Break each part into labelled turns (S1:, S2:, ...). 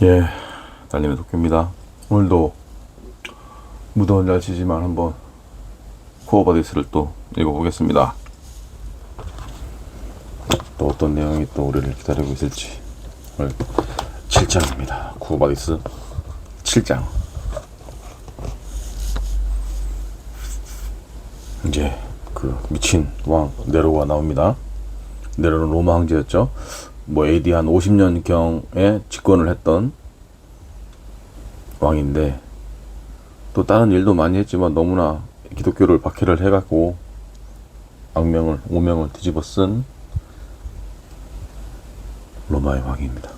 S1: 예, 달님의 도쿄입니다. 오늘도 무더운 날씨지만 한번 코어바디스를 또 읽어보겠습니다. 또 어떤 내용이 또 우리를 기다리고 있을지. 오늘 7장입니다. 코어바디스 7장. 이제 그 미친 왕 네로가 나옵니다. 네로는 로마 황제였죠. AD 한 50년경에 집권을 했던 왕인데, 또 다른 일도 많이 했지만 너무나 기독교를 박해를 해갖고 오명을 뒤집어 쓴 로마의 왕입니다.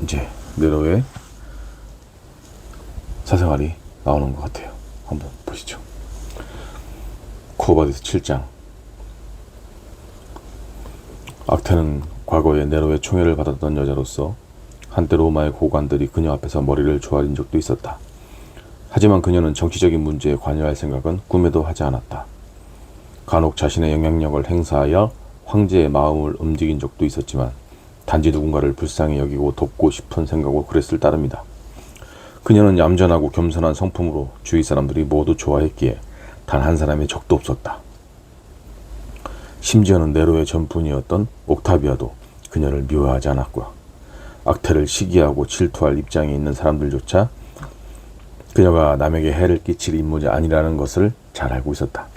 S1: 이제 네로의 사생활이 나오는 것 같아요. 한번 보시죠. 코어바디스 7장. 악테는 과거에 네로의 총애를 받았던 여자로서 한때 로마의 고관들이 그녀 앞에서 머리를 조아린 적도 있었다. 하지만 그녀는 정치적인 문제에 관여할 생각은 꿈에도 하지 않았다. 간혹 자신의 영향력을 행사하여 황제의 마음을 움직인 적도 있었지만 단지 누군가를 불쌍히 여기고 돕고 싶은 생각으로 그랬을 따름이다. 그녀는 얌전하고 겸손한 성품으로 주위 사람들이 모두 좋아했기에 단 한 사람의 적도 없었다. 심지어는 네로의 전분이었던 옥타비아도 그녀를 미워하지 않았고요. 악테를 시기하고 질투할 입장에 있는 사람들조차 그녀가 남에게 해를 끼칠 인물이 아니라는 것을 잘 알고 있었다.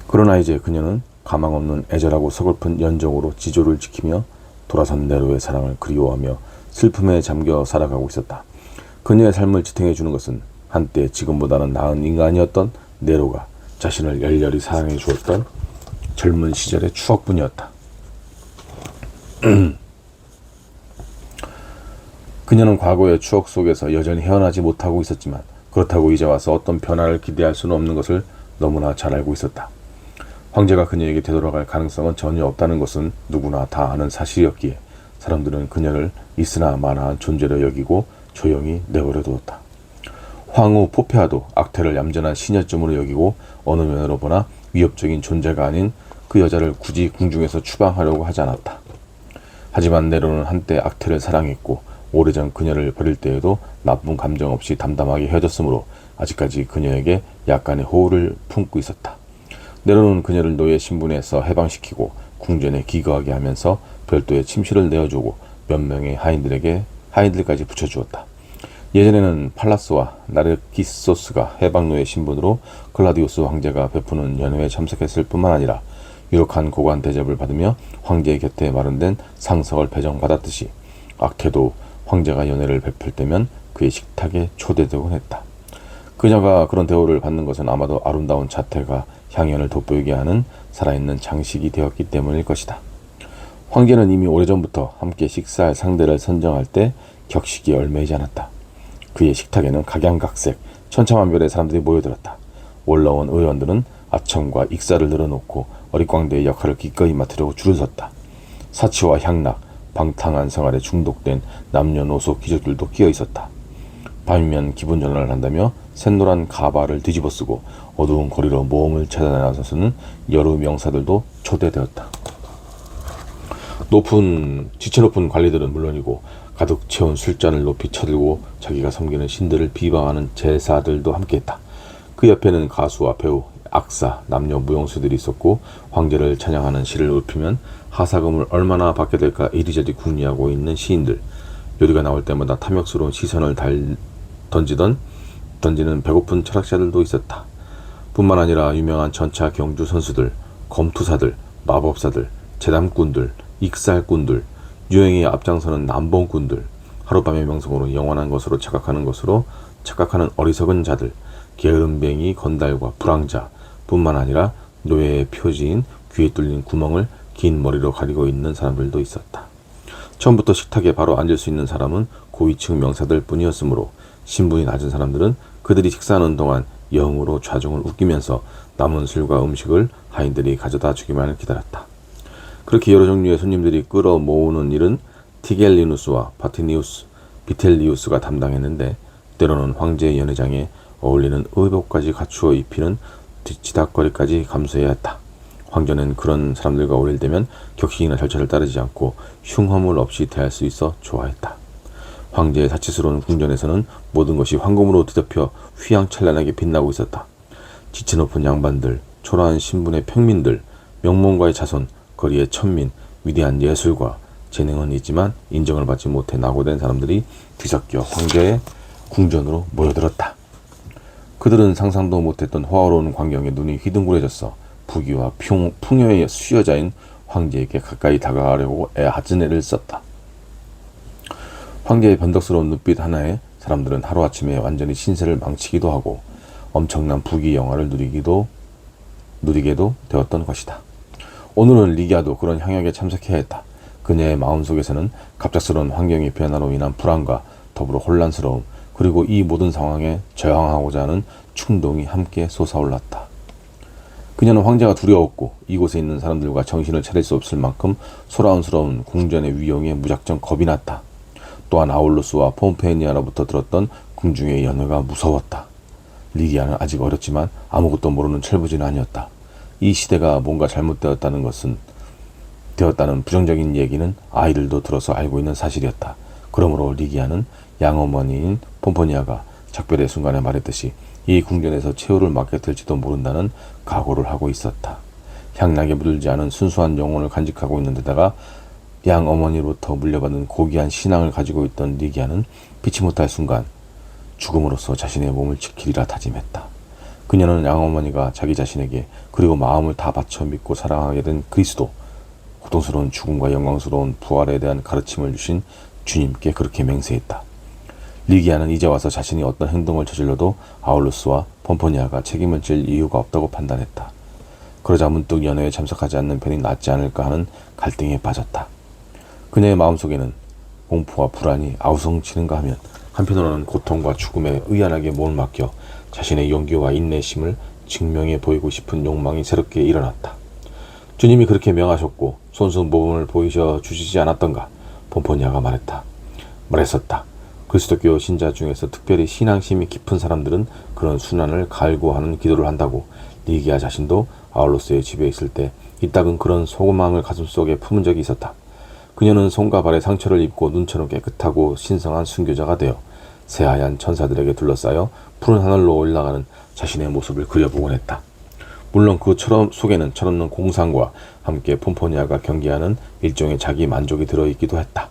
S1: 그러나 이제 그녀는 가망없는 애절하고 서글픈 연정으로 지조를 지키며 돌아선 네로의 사랑을 그리워하며 슬픔에 잠겨 살아가고 있었다. 그녀의 삶을 지탱해 주는 것은 한때 지금보다는 나은 인간이었던 네로가 자신을 열렬히 사랑해 주었던 젊은 시절의 추억뿐이었다. 그녀는 과거의 추억 속에서 여전히 헤어나지 못하고 있었지만 그렇다고 이제 와서 어떤 변화를 기대할 수는 없는 것을 너무나 잘 알고 있었다. 황제가 그녀에게 되돌아갈 가능성은 전혀 없다는 것은 누구나 다 아는 사실이었기에 사람들은 그녀를 있으나 마나한 존재로 여기고 조용히 내버려 두었다. 황후 포페아도 악테를 얌전한 시녀쯤으로 여기고 어느 면으로 보나 위협적인 존재가 아닌 그 여자를 굳이 궁중에서 추방하려고 하지 않았다. 하지만 네로는 한때 악테를 사랑했고 오래전 그녀를 버릴 때에도 나쁜 감정 없이 담담하게 헤어졌으므로 아직까지 그녀에게 약간의 호의를 품고 있었다. 네로는 그녀를 노예 신분에서 해방시키고 궁전에 기거하게 하면서 별도의 침실을 내어주고 몇 명의 하인들까지 붙여주었다. 예전에는 팔라스와 나르키소스가 해방노예 신분으로 클라디우스 황제가 베푸는 연회에 참석했을 뿐만 아니라 유력한 고관 대접을 받으며 황제의 곁에 마련된 상석을 배정받았듯이 악테도 황제가 연회를 베풀 때면 그의 식탁에 초대되곤 했다. 그녀가 그런 대우를 받는 것은 아마도 아름다운 자태가 향연을 돋보이게 하는 살아있는 장식이 되었기 때문일 것이다. 황제는 이미 오래전부터 함께 식사할 상대를 선정할 때 격식이 얽매이지 않았다. 그의 식탁에는 각양각색 천차만별의 사람들이 모여들었다. 올라온 의원들은 아청과 익사를 늘어놓고 어릿광대의 역할을 기꺼이 맡으려고 줄을 섰다. 사치와 향락, 방탕한 생활에 중독된 남녀노소 귀족들도 끼어 있었다. 밤이면 기분 전환을 한다며 샛노란 가발을 뒤집어쓰고 어두운 거리로 모험을 찾아 나서서는 여러 명사들도 초대되었다. 지체 높은 관리들은 물론이고 가득 채운 술잔을 높이 쳐들고 자기가 섬기는 신들을 비방하는 제사들도 함께했다. 그 옆에는 가수와 배우, 악사, 남녀 무용수들이 있었고 황제를 찬양하는 시를 읊으면 하사금을 얼마나 받게 될까 이리저리 궁리하고 있는 시인들, 요리가 나올 때마다 탐욕스러운 시선을 던지는 배고픈 철학자들도 있었다. 뿐만 아니라 유명한 전차 경주 선수들, 검투사들, 마법사들, 재담꾼들, 익살꾼들, 유행에 앞장서는 남봉꾼들, 하룻밤의 명성으로 영원한 것으로 착각하는 어리석은 자들, 게으름뱅이 건달과 불황자 뿐만 아니라 노예의 표지인 귀에 뚫린 구멍을 긴 머리로 가리고 있는 사람들도 있었다. 처음부터 식탁에 바로 앉을 수 있는 사람은 고위층 명사들 뿐이었으므로 신분이 낮은 사람들은 그들이 식사하는 동안 영으로 좌중을 웃기면서 남은 술과 음식을 하인들이 가져다 주기만을 기다렸다. 그렇게 여러 종류의 손님들이 끌어모으는 일은 티겔리누스와 비텔리우스가 담당했는데 때로는 황제의 연회장에 어울리는 의복까지 갖추어 입히는 뒤치다거리까지 감수해야 했다. 황제는 그런 사람들과 오일되면 격식이나 절차를 따르지 않고 흉허물 없이 대할 수 있어 좋아했다. 황제의 자치스러운 궁전에서는 모든 것이 황금으로 뒤덮여 휘황찬란하게 빛나고 있었다. 지체 높은 양반들, 초라한 신분의 평민들, 명문가의 자손, 거리의 천민, 위대한 예술과 재능은 있지만 인정을 받지 못해 낙오된 사람들이 뒤섞여 황제의 궁전으로 모여들었다. 그들은 상상도 못했던 화려로운 광경에 눈이 휘둥그레졌어 부귀와 풍요에 수여자인 황제에게 가까이 다가가려고 애하은 애를 썼다. 황제의 변덕스러운 눈빛 하나에 사람들은 하루아침에 완전히 신세를 망치기도 하고 엄청난 부귀 영화를 누리게도 되었던 것이다. 오늘은 리기아도 그런 향약에 참석해야 했다. 그녀의 마음속에서는 갑작스러운 환경의 변화로 인한 불안과 더불어 혼란스러움, 그리고 이 모든 상황에 저항하고자 하는 충동이 함께 솟아올랐다. 그녀는 황제가 두려웠고 이곳에 있는 사람들과 정신을 차릴 수 없을 만큼 소란스러운 궁전의 위용에 무작정 겁이 났다. 또한 아울루스와 폼페니아로부터 들었던 궁중의 연회가 무서웠다. 리기아는 아직 어렸지만 아무것도 모르는 철부지는 아니었다. 이 시대가 뭔가 잘못되었다는 부정적인 얘기는 아이들도 들어서 알고 있는 사실이었다. 그러므로 리기아는 양어머니인 폼포니아가 작별의 순간에 말했듯이 이 궁전에서 최후를 맞게 될지도 모른다는 각오를 하고 있었다. 향락에 물들지 않은 순수한 영혼을 간직하고 있는 데다가 양어머니로부터 물려받은 고귀한 신앙을 가지고 있던 리기아는 피치 못할 순간 죽음으로써 자신의 몸을 지키리라 다짐했다. 그녀는 양어머니가 자기 자신에게 그리고 마음을 다 바쳐 믿고 사랑하게 된 그리스도, 고통스러운 죽음과 영광스러운 부활에 대한 가르침을 주신 주님께 그렇게 맹세했다. 리기아는 이제 와서 자신이 어떤 행동을 저질러도 아울루스와 폼포니아가 책임을 질 이유가 없다고 판단했다. 그러자 문득 연회에 참석하지 않는 편이 낫지 않을까 하는 갈등에 빠졌다. 그녀의 마음속에는 공포와 불안이 아우성치는가 하면 한편으로는 고통과 죽음에 의연하게 몸을 맡겨 자신의 용기와 인내심을 증명해 보이고 싶은 욕망이 새롭게 일어났다. 주님이 그렇게 명하셨고 손수 모범을 보이셔 주시지 않았던가? 폼포니아가 말했었다. 그리스도교 신자 중에서 특별히 신앙심이 깊은 사람들은 그런 순환을 갈구하는 기도를 한다고. 리기아 자신도 아울로스의 집에 있을 때 이따금 그런 소망을 가슴속에 품은 적이 있었다. 그녀는 손과 발에 상처를 입고 눈처럼 깨끗하고 신성한 순교자가 되어 새하얀 천사들에게 둘러싸여 푸른 하늘로 올라가는 자신의 모습을 그려보곤 했다. 물론 그 속에는 철없는 공상과 함께 폼포니아가 경계하는 일종의 자기 만족이 들어있기도 했다.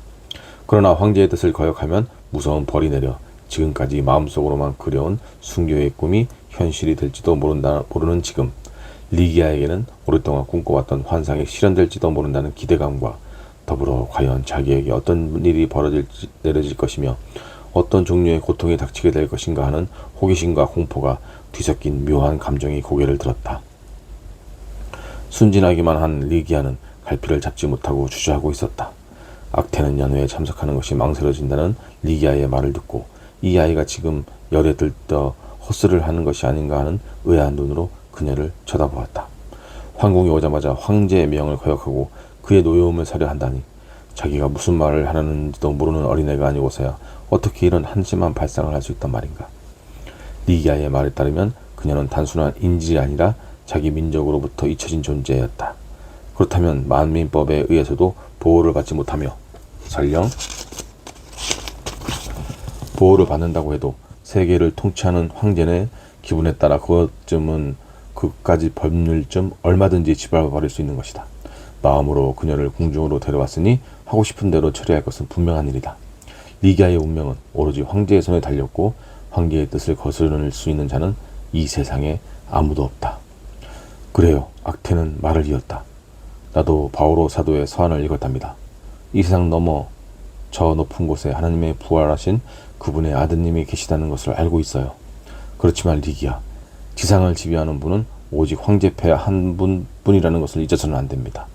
S1: 그러나 황제의 뜻을 거역하면 무서운 벌이 내려 지금까지 마음속으로만 그려온 순교의 꿈이 현실이 될지도 모르는 지금, 리기아에게는 오랫동안 꿈꿔왔던 환상이 실현될지도 모른다는 기대감과 더불어 과연 자기에게 어떤 일이 내려질 것이며 어떤 종류의 고통이 닥치게 될 것인가 하는 호기심과 공포가 뒤섞인 묘한 감정이 고개를 들었다. 순진하기만 한 리기아는 갈피를 잡지 못하고 주저하고 있었다. 악태는 연회에 참석하는 것이 망설여진다는 리기아의 말을 듣고 이 아이가 지금 열에 들떠 헛스를 하는 것이 아닌가 하는 의아한 눈으로 그녀를 쳐다보았다. 황궁에 오자마자 황제의 명을 거역하고 그의 노여움을 사려 한다니, 자기가 무슨 말을 하는지도 모르는 어린애가 아니고서야 어떻게 이런 한심한 발상을 할 수 있단 말인가. 리기아의 말에 따르면 그녀는 단순한 인질이 아니라 자기 민족으로부터 잊혀진 존재였다. 그렇다면 만민법에 의해서도 보호를 받지 못하며 설령 보호를 받는다고 해도 세계를 통치하는 황제의 기분에 따라 그까지 법률쯤 얼마든지 짓밟아버릴 수 있는 것이다. 마음으로 그녀를 궁중으로 데려왔으니 하고 싶은 대로 처리할 것은 분명한 일이다. 리기아의 운명은 오로지 황제의 손에 달렸고 황제의 뜻을 거스를 수 있는 자는 이 세상에 아무도 없다. 그래요. 악태는 말을 이었다. 나도 바오로 사도의 서한을 읽었답니다. 이 세상 넘어 저 높은 곳에 하나님의 부활하신 그분의 아드님이 계시다는 것을 알고 있어요. 그렇지만 리기아, 지상을 지배하는 분은 오직 황제폐하 한 분뿐이라는 것을 잊어서는 안 됩니다.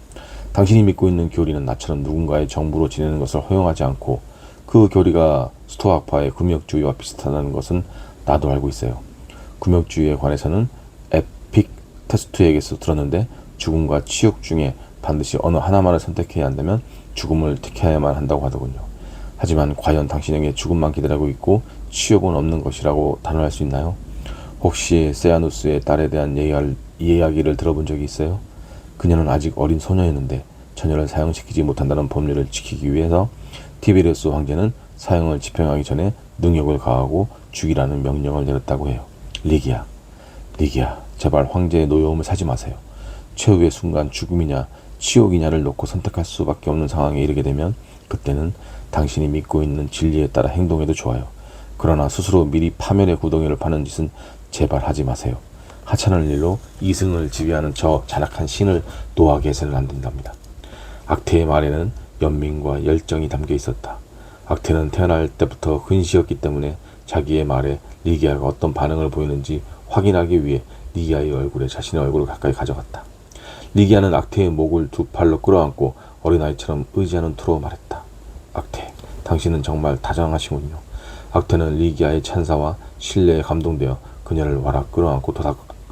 S1: 당신이 믿고 있는 교리는 나처럼 누군가의 정부로 지내는 것을 허용하지 않고 그 교리가 스토아파의 금욕주의와 비슷하다는 것은 나도 알고 있어요. 금욕주의에 관해서는 에픽테스투에게서 들었는데 죽음과 치욕 중에 반드시 어느 하나만을 선택해야 한다면 죽음을 택해야만 한다고 하더군요. 하지만 과연 당신에게 죽음만 기다리고 있고 치욕은 없는 것이라고 단언할 수 있나요? 혹시 세아누스의 딸에 대한 이야기를 들어본 적이 있어요? 그녀는 아직 어린 소녀였는데 처녀를 사형시키지 못한다는 법률을 지키기 위해서 티베리우스 황제는 사형을 집행하기 전에 능욕을 가하고 죽이라는 명령을 내렸다고 해요. 리기아, 제발 황제의 노여움을 사지 마세요. 최후의 순간 죽음이냐 치욕이냐를 놓고 선택할 수밖에 없는 상황에 이르게 되면 그때는 당신이 믿고 있는 진리에 따라 행동해도 좋아요. 그러나 스스로 미리 파멸의 구덩이를 파는 짓은 제발 하지 마세요. 하찮은 일로 이승을 지배하는 저 잔악한 신을 노하게 해서는 안 된답니다. 악태의 말에는 연민과 열정이 담겨 있었다. 악태는 태어날 때부터 근시였기 때문에 자기의 말에 리기아가 어떤 반응을 보이는지 확인하기 위해 리기아의 얼굴에 자신의 얼굴을 가까이 가져갔다. 리기아는 악태의 목을 두 팔로 끌어안고 어린아이처럼 의지하는 투로 말했다. 악태, 당신은 정말 다정하시군요. 악태는 리기아의 찬사와 신뢰에 감동되어 그녀를 와락 끌어안고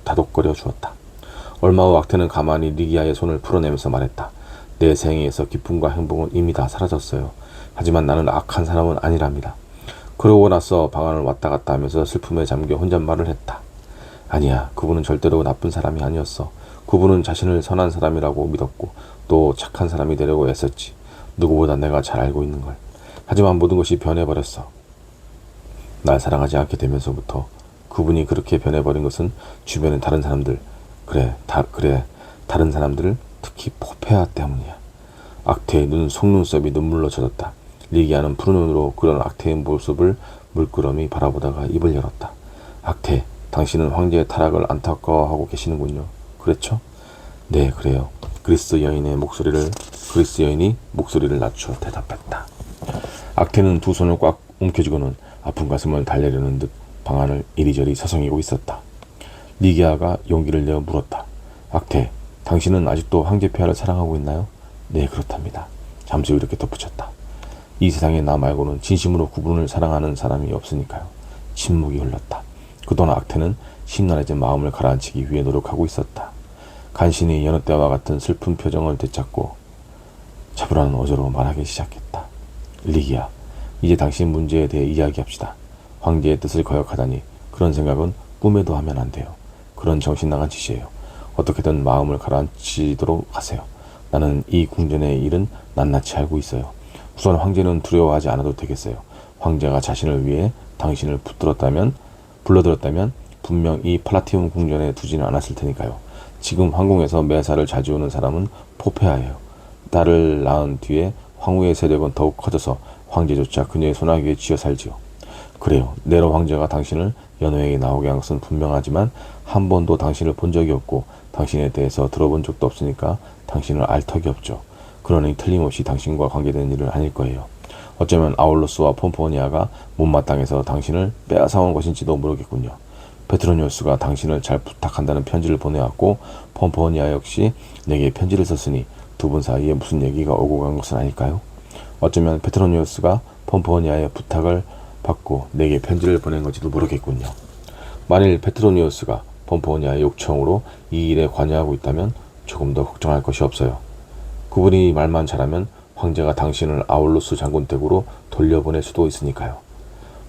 S1: 다독거려 주었다. 얼마 후 악태는 가만히 리기아의 손을 풀어내면서 말했다. 내 생애에서 기쁨과 행복은 이미 다 사라졌어요. 하지만 나는 악한 사람은 아니랍니다. 그러고 나서 방 안을 왔다 갔다 하면서 슬픔에 잠겨 혼잣말을 했다. 아니야, 그분은 절대로 나쁜 사람이 아니었어. 그분은 자신을 선한 사람이라고 믿었고 또 착한 사람이 되려고 애썼지. 누구보다 내가 잘 알고 있는 걸. 하지만 모든 것이 변해버렸어. 날 사랑하지 않게 되면서부터 그분이 그렇게 변해버린 것은 주변의 다른 사람들, 다른 사람들을 특히 포페아 때문이야. 악태의 속눈썹이 눈물로 젖었다. 리기아는 푸른 눈으로 그런 악태의 모습을 물끄러미 바라보다가 입을 열었다. 악태, 당신은 황제의 타락을 안타까워하고 계시는군요. 그렇죠? 네, 그래요. 그리스 여인이 목소리를 낮춰 대답했다. 악태는 두 손을 꽉 움켜쥐고는 아픈 가슴을 달래려는 듯 방안을 이리저리 서성이고 있었다. 리기아가 용기를 내어 물었다. 악태, 당신은 아직도 황제 폐하를 사랑하고 있나요? 네, 그렇답니다. 잠시 후 이렇게 덧붙였다. 이 세상에 나 말고는 진심으로 그분을 사랑하는 사람이 없으니까요. 침묵이 흘렀다. 그동안 악태는 심란해진 마음을 가라앉히기 위해 노력하고 있었다. 간신히 여느 때와 같은 슬픈 표정을 되찾고 차분한 어조로 말하기 시작했다. 리기아, 이제 당신 문제에 대해 이야기합시다. 황제의 뜻을 거역하다니 그런 생각은 꿈에도 하면 안 돼요. 그런 정신나간 짓이에요. 어떻게든 마음을 가라앉히도록 하세요. 나는 이 궁전의 일은 낱낱이 알고 있어요. 우선 황제는 두려워하지 않아도 되겠어요. 황제가 자신을 위해 당신을 불러들었다면 분명 이 팔라티움 궁전에 두지는 않았을 테니까요. 지금 황궁에서 매사를 자주 오는 사람은 포페아예요. 딸을 낳은 뒤에 황후의 세력은 더욱 커져서 황제조차 그녀의 소나기에 쥐어 살지요. 그래요. 네로 황제가 당신을 연회에 나오게 한 것은 분명하지만 한 번도 당신을 본 적이 없고 당신에 대해서 들어본 적도 없으니까 당신을 알 턱이 없죠. 그러니 틀림없이 당신과 관계된 일은 아닐 거예요. 어쩌면 아울로스와 폼포니아가 못마땅해서 당신을 빼앗아온 것인지도 모르겠군요. 페트로니우스가 당신을 잘 부탁한다는 편지를 보내왔고 폼포니아 역시 내게 편지를 썼으니 두 분 사이에 무슨 얘기가 오고 간 것은 아닐까요? 어쩌면 페트로니우스가 폼포니아의 부탁을 받고 내게 편지를 보낸 건지도 모르겠군요. 만일 페트로니우스가 폼포니아의 요청으로 이 일에 관여하고 있다면 조금 더 걱정할 것이 없어요. 그분이 말만 잘하면 황제가 당신을 아울루스 장군 댁으로 돌려보낼 수도 있으니까요.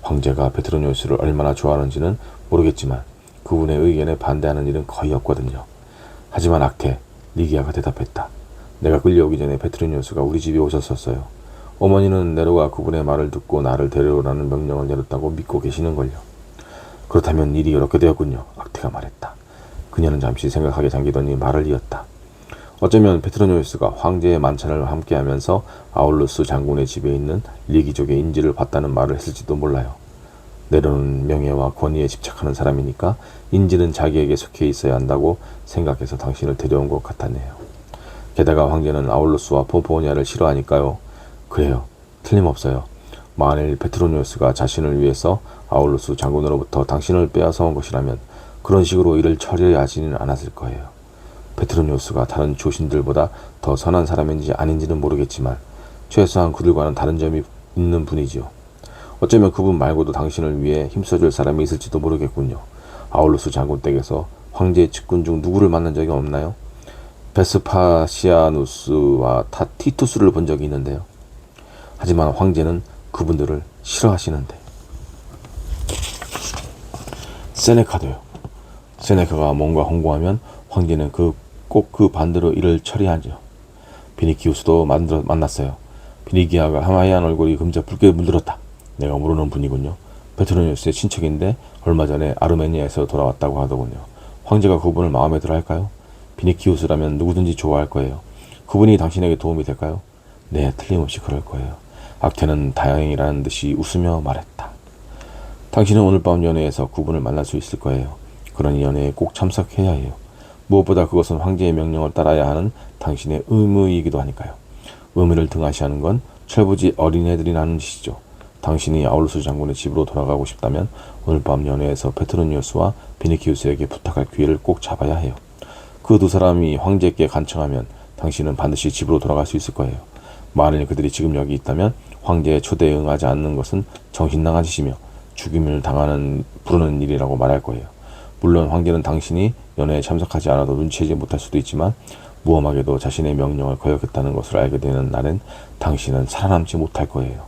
S1: 황제가 페트로니우스를 얼마나 좋아하는지는 모르겠지만 그분의 의견에 반대하는 일은 거의 없거든요. 하지만 악태, 리기아가 대답했다. 내가 끌려오기 전에 페트로니우스가 우리 집에 오셨었어요. 어머니는 네로가 그분의 말을 듣고 나를 데려오라는 명령을 내렸다고 믿고 계시는걸요. 그렇다면 일이 이렇게 되었군요. 악태가 말했다. 그녀는 잠시 생각하게 잠기더니 말을 이었다. 어쩌면 페트로니우스가 황제의 만찬을 함께하면서 아울루스 장군의 집에 있는 리기족의 인지를 봤다는 말을 했을지도 몰라요. 네로는 명예와 권위에 집착하는 사람이니까 인지는 자기에게 속해 있어야 한다고 생각해서 당신을 데려온 것 같았네요. 게다가 황제는 아울루스와 폼포니아를 싫어하니까요. 그래요. 틀림없어요. 만일 페트로니우스가 자신을 위해서 아울루스 장군으로부터 당신을 빼앗아온 것이라면 그런 식으로 일을 처리하지는 않았을 거예요. 페트로니우스가 다른 조신들보다 더 선한 사람인지 아닌지는 모르겠지만 최소한 그들과는 다른 점이 있는 분이지요. 어쩌면 그분 말고도 당신을 위해 힘써줄 사람이 있을지도 모르겠군요. 아울루스 장군 댁에서 황제의 측근 중 누구를 만난 적이 없나요? 베스파시아누스와 티투스를 본 적이 있는데요. 하지만 황제는 그분들을 싫어하시는데. 세네카도요. 세네카가 뭔가 홍보하면 황제는 그 꼭 그 반대로 일을 처리하죠. 비니키우스도 만났어요. 비니기아가 하마이한 얼굴이 금세 붉게 물들었다. 내가 모르는 분이군요. 페트로니우스의 친척인데 얼마 전에 아르메니아에서 돌아왔다고 하더군요. 황제가 그분을 마음에 들어 할까요? 비니키우스라면 누구든지 좋아할 거예요. 그분이 당신에게 도움이 될까요? 네, 틀림없이 그럴 거예요. 악테는 다행이라는 듯이 웃으며 말했다. 당신은 오늘 밤 연회에서 그분을 만날 수 있을 거예요. 그러니 연회에 꼭 참석해야 해요. 무엇보다 그것은 황제의 명령을 따라야 하는 당신의 의무이기도 하니까요. 의무를 등하시하는 건 철부지 어린애들이 나는 짓이죠. 당신이 아울루스 장군의 집으로 돌아가고 싶다면 오늘 밤 연회에서 페트로니우스와 비니키우스에게 부탁할 기회를 꼭 잡아야 해요. 그 두 사람이 황제께 간청하면 당신은 반드시 집으로 돌아갈 수 있을 거예요. 만일 그들이 지금 여기 있다면 황제의 초대에 응하지 않는 것은 정신나간 짓이며 죽임을 부르는 일이라고 말할 거예요. 물론 황제는 당신이 연회에 참석하지 않아도 눈치채지 못할 수도 있지만 무엄하게도 자신의 명령을 거역했다는 것을 알게 되는 날엔 당신은 살아남지 못할 거예요.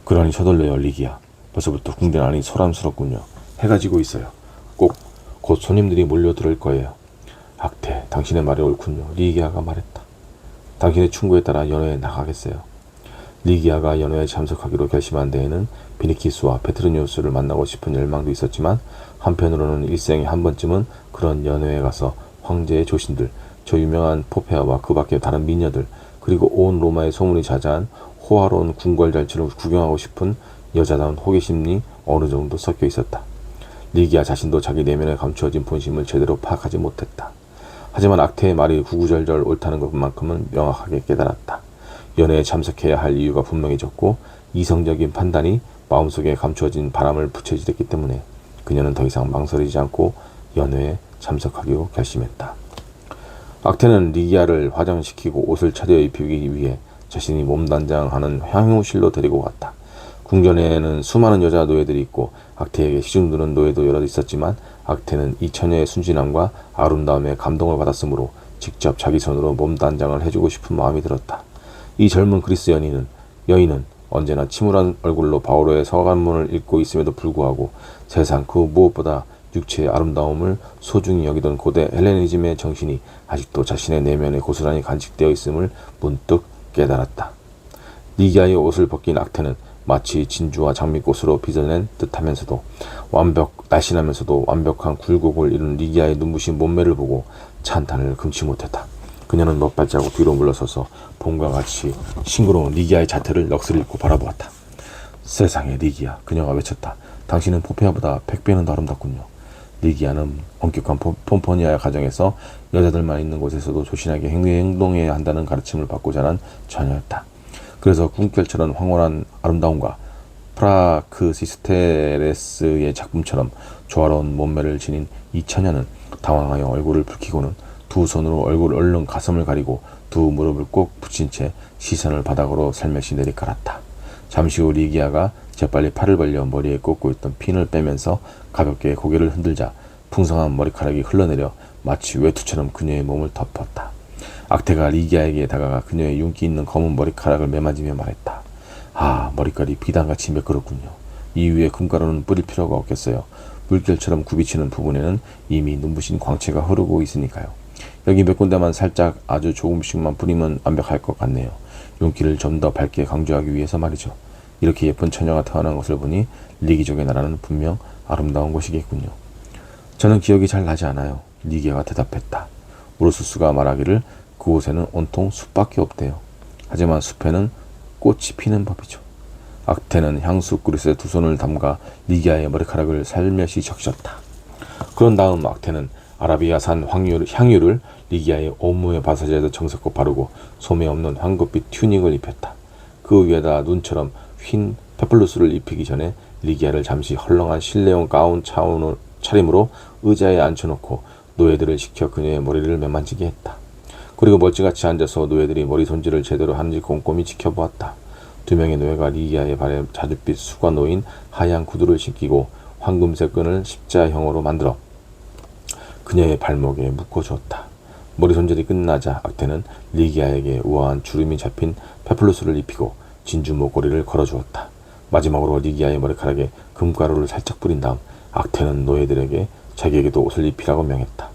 S1: 그러니 서둘러요, 리기야. 벌써부터 궁전 안이 소란스럽군요. 해가 지고 있어요. 곧 손님들이 몰려들 거예요. 악태, 당신의 말이 옳군요. 리기아가 말했다. 당신의 충고에 따라 연회에 나가겠어요. 리기아가 연회에 참석하기로 결심한 데에는 비니키스와 페트로니우스를 만나고 싶은 열망도 있었지만 한편으로는 일생에 한 번쯤은 그런 연회에 가서 황제의 조신들, 저 유명한 포페아와 그 밖의 다른 미녀들, 그리고 온 로마의 소문이 자자한 호화로운 궁궐잘치를 구경하고 싶은 여자다운 호기심이 어느 정도 섞여 있었다. 리기아 자신도 자기 내면에 감추어진 본심을 제대로 파악하지 못했다. 하지만 악태의 말이 구구절절 옳다는 것만큼은 명확하게 깨달았다. 연회에 참석해야 할 이유가 분명해졌고 이성적인 판단이 마음속에 감추어진 바람을 부채질했기 때문에 그녀는 더 이상 망설이지 않고 연회에 참석하기로 결심했다. 악태는 리기아를 화장시키고 옷을 차려 입히기 위해 자신이 몸단장하는 향유실로 데리고 갔다. 궁전에는 수많은 여자 노예들이 있고 악태에게 시중드는 노예도 여러 있었지만 악태는 이 처녀의 순진함과 아름다움에 감동을 받았으므로 직접 자기 손으로 몸단장을 해주고 싶은 마음이 들었다. 이 젊은 그리스 여인은 언제나 침울한 얼굴로 바오로의 서간문을 읽고 있음에도 불구하고 세상 그 무엇보다 육체의 아름다움을 소중히 여기던 고대 헬레니즘의 정신이 아직도 자신의 내면에 고스란히 간직되어 있음을 문득 깨달았다. 리기아의 옷을 벗긴 악태는 마치 진주와 장미꽃으로 빚어낸 듯하면서도 날씬하면서도 완벽한 굴곡을 이룬 리기아의 눈부신 몸매를 보고 찬탄을 금치 못했다. 그녀는 몇 발자국 뒤로 물러서서 봄과 같이 싱그러운 리기아의 자태를 넋을 잃고 바라보았다. 세상에, 리기아, 그녀가 외쳤다. 당신은 포페아보다 100배는 더 아름답군요. 리기아는 엄격한 폼포니아 가정에서 여자들만 있는 곳에서도 조신하게 행동해야 한다는 가르침을 받고 자란 처녀였다. 그래서 꿈결처럼 황홀한 아름다움과 프라크시스테레스의 작품처럼 조화로운 몸매를 지닌 이 처녀는 당황하여 얼굴을 붉히고는 두 손으로 얼굴 얼른 가슴을 가리고 두 무릎을 꼭 붙인 채 시선을 바닥으로 살며시 내리깔았다. 잠시 후 리기아가 재빨리 팔을 벌려 머리에 꽂고 있던 핀을 빼면서 가볍게 고개를 흔들자 풍성한 머리카락이 흘러내려 마치 외투처럼 그녀의 몸을 덮었다. 악태가 리기아에게 다가가 그녀의 윤기 있는 검은 머리카락을 매만지며 말했다. 아, 머리깔이 비단같이 매끄럽군요. 이 위에 금가루는 뿌릴 필요가 없겠어요. 물결처럼 굽이치는 부분에는 이미 눈부신 광채가 흐르고 있으니까요. 여기 몇 군데만 살짝 아주 조금씩만 뿌리면 완벽할 것 같네요. 윤기를 좀 더 밝게 강조하기 위해서 말이죠. 이렇게 예쁜 처녀가 태어난 것을 보니 리기족의 나라는 분명 아름다운 곳이겠군요. 저는 기억이 잘 나지 않아요. 리기아가 대답했다. 우르수스가 말하기를 그곳에는 온통 숲밖에 없대요. 하지만 숲에는 꽃이 피는 법이죠. 악태는 향수 그릇에 두 손을 담가 리기아의 머리카락을 살며시 적셨다. 그런 다음 악태는 아라비아산 향유를 리기아의 온몸에 바사지에서 정석껏 바르고 소매 없는 황급빛 튜닉을 입혔다. 그 위에다 눈처럼 휜 페플루스를 입히기 전에 리기아를 잠시 헐렁한 실내용 가운 차림으로 의자에 앉혀놓고 노예들을 시켜 그녀의 머리를 매만지게 했다. 그리고 멀찌감치 앉아서 노예들이 머리 손질을 제대로 하는지 꼼꼼히 지켜보았다. 두 명의 노예가 리기아의 발에 자줏빛 수가 놓인 하얀 구두를 신기고 황금색 끈을 십자형으로 만들어 그녀의 발목에 묶어주었다. 머리 손질이 끝나자 악태는 리기아에게 우아한 주름이 잡힌 페플루스를 입히고 진주 목걸이를 걸어주었다. 마지막으로 리기아의 머리카락에 금가루를 살짝 뿌린 다음 악태는 노예들에게 자기에게도 옷을 입히라고 명했다.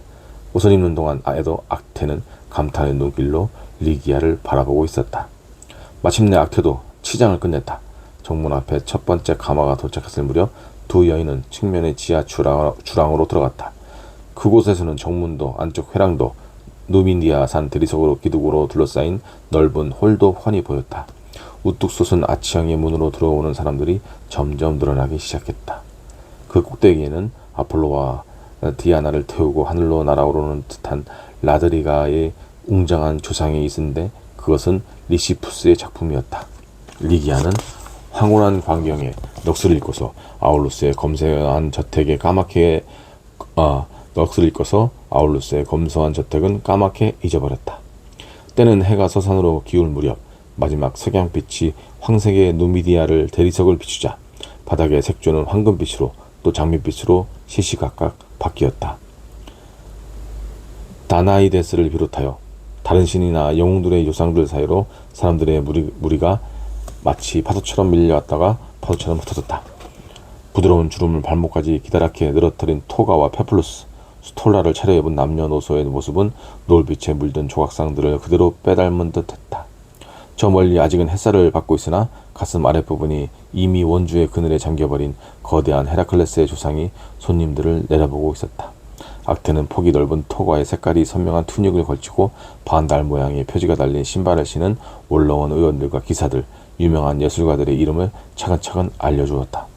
S1: 옷을 입는 동안 에도 악테는 감탄의 눈길로 리기아를 바라보고 있었다. 마침내 악테도 치장을 끝냈다. 정문 앞에 첫 번째 가마가 도착했을 무렵 두 여인은 측면의 지하 주랑으로 들어갔다. 그곳에서는 정문도 안쪽 회랑도 누미디아산 대리석으로 기둥으로 둘러싸인 넓은 홀도 훤히 보였다. 우뚝 솟은 아치형의 문으로 들어오는 사람들이 점점 늘어나기 시작했다. 그 꼭대기에는 아폴로와 디아나를 태우고 하늘로 날아오르는 듯한 라드리가의 웅장한 조상이 있었는데 그것은 리시푸스의 작품이었다. 리기아는 황홀한 광경에 넋을 잃고서 아울루스의 검소한 저택은 까맣게 잊어버렸다. 때는 해가 서산으로 기울 무렵 마지막 석양빛이 황색의 누미디아를 대리석을 비추자 바닥의 색조는 황금빛으로 또 장밋빛으로 시시각각 바뀌었다. 다나이데스를 비롯하여 다른 신이나 영웅들의 요상들 사이로 사람들의 무리가 마치 파도처럼 밀려왔다가 파도처럼 흩어졌다. 부드러운 주름을 발목까지 기다랗게 늘어뜨린 토가와 페플루스, 스톨라를 차려입은 남녀노소의 모습은 노을빛에 물든 조각상들을 그대로 빼닮은 듯했다. 저 멀리 아직은 햇살을 받고 있으나 가슴 아랫부분이 이미 원주의 그늘에 잠겨버린 거대한 헤라클레스의 조상이 손님들을 내려보고 있었다. 악테는 폭이 넓은 토가의 색깔이 선명한 투닉을 걸치고 반달 모양의 표지가 달린 신발을 신은 올라온 의원들과 기사들, 유명한 예술가들의 이름을 차근차근 알려주었다.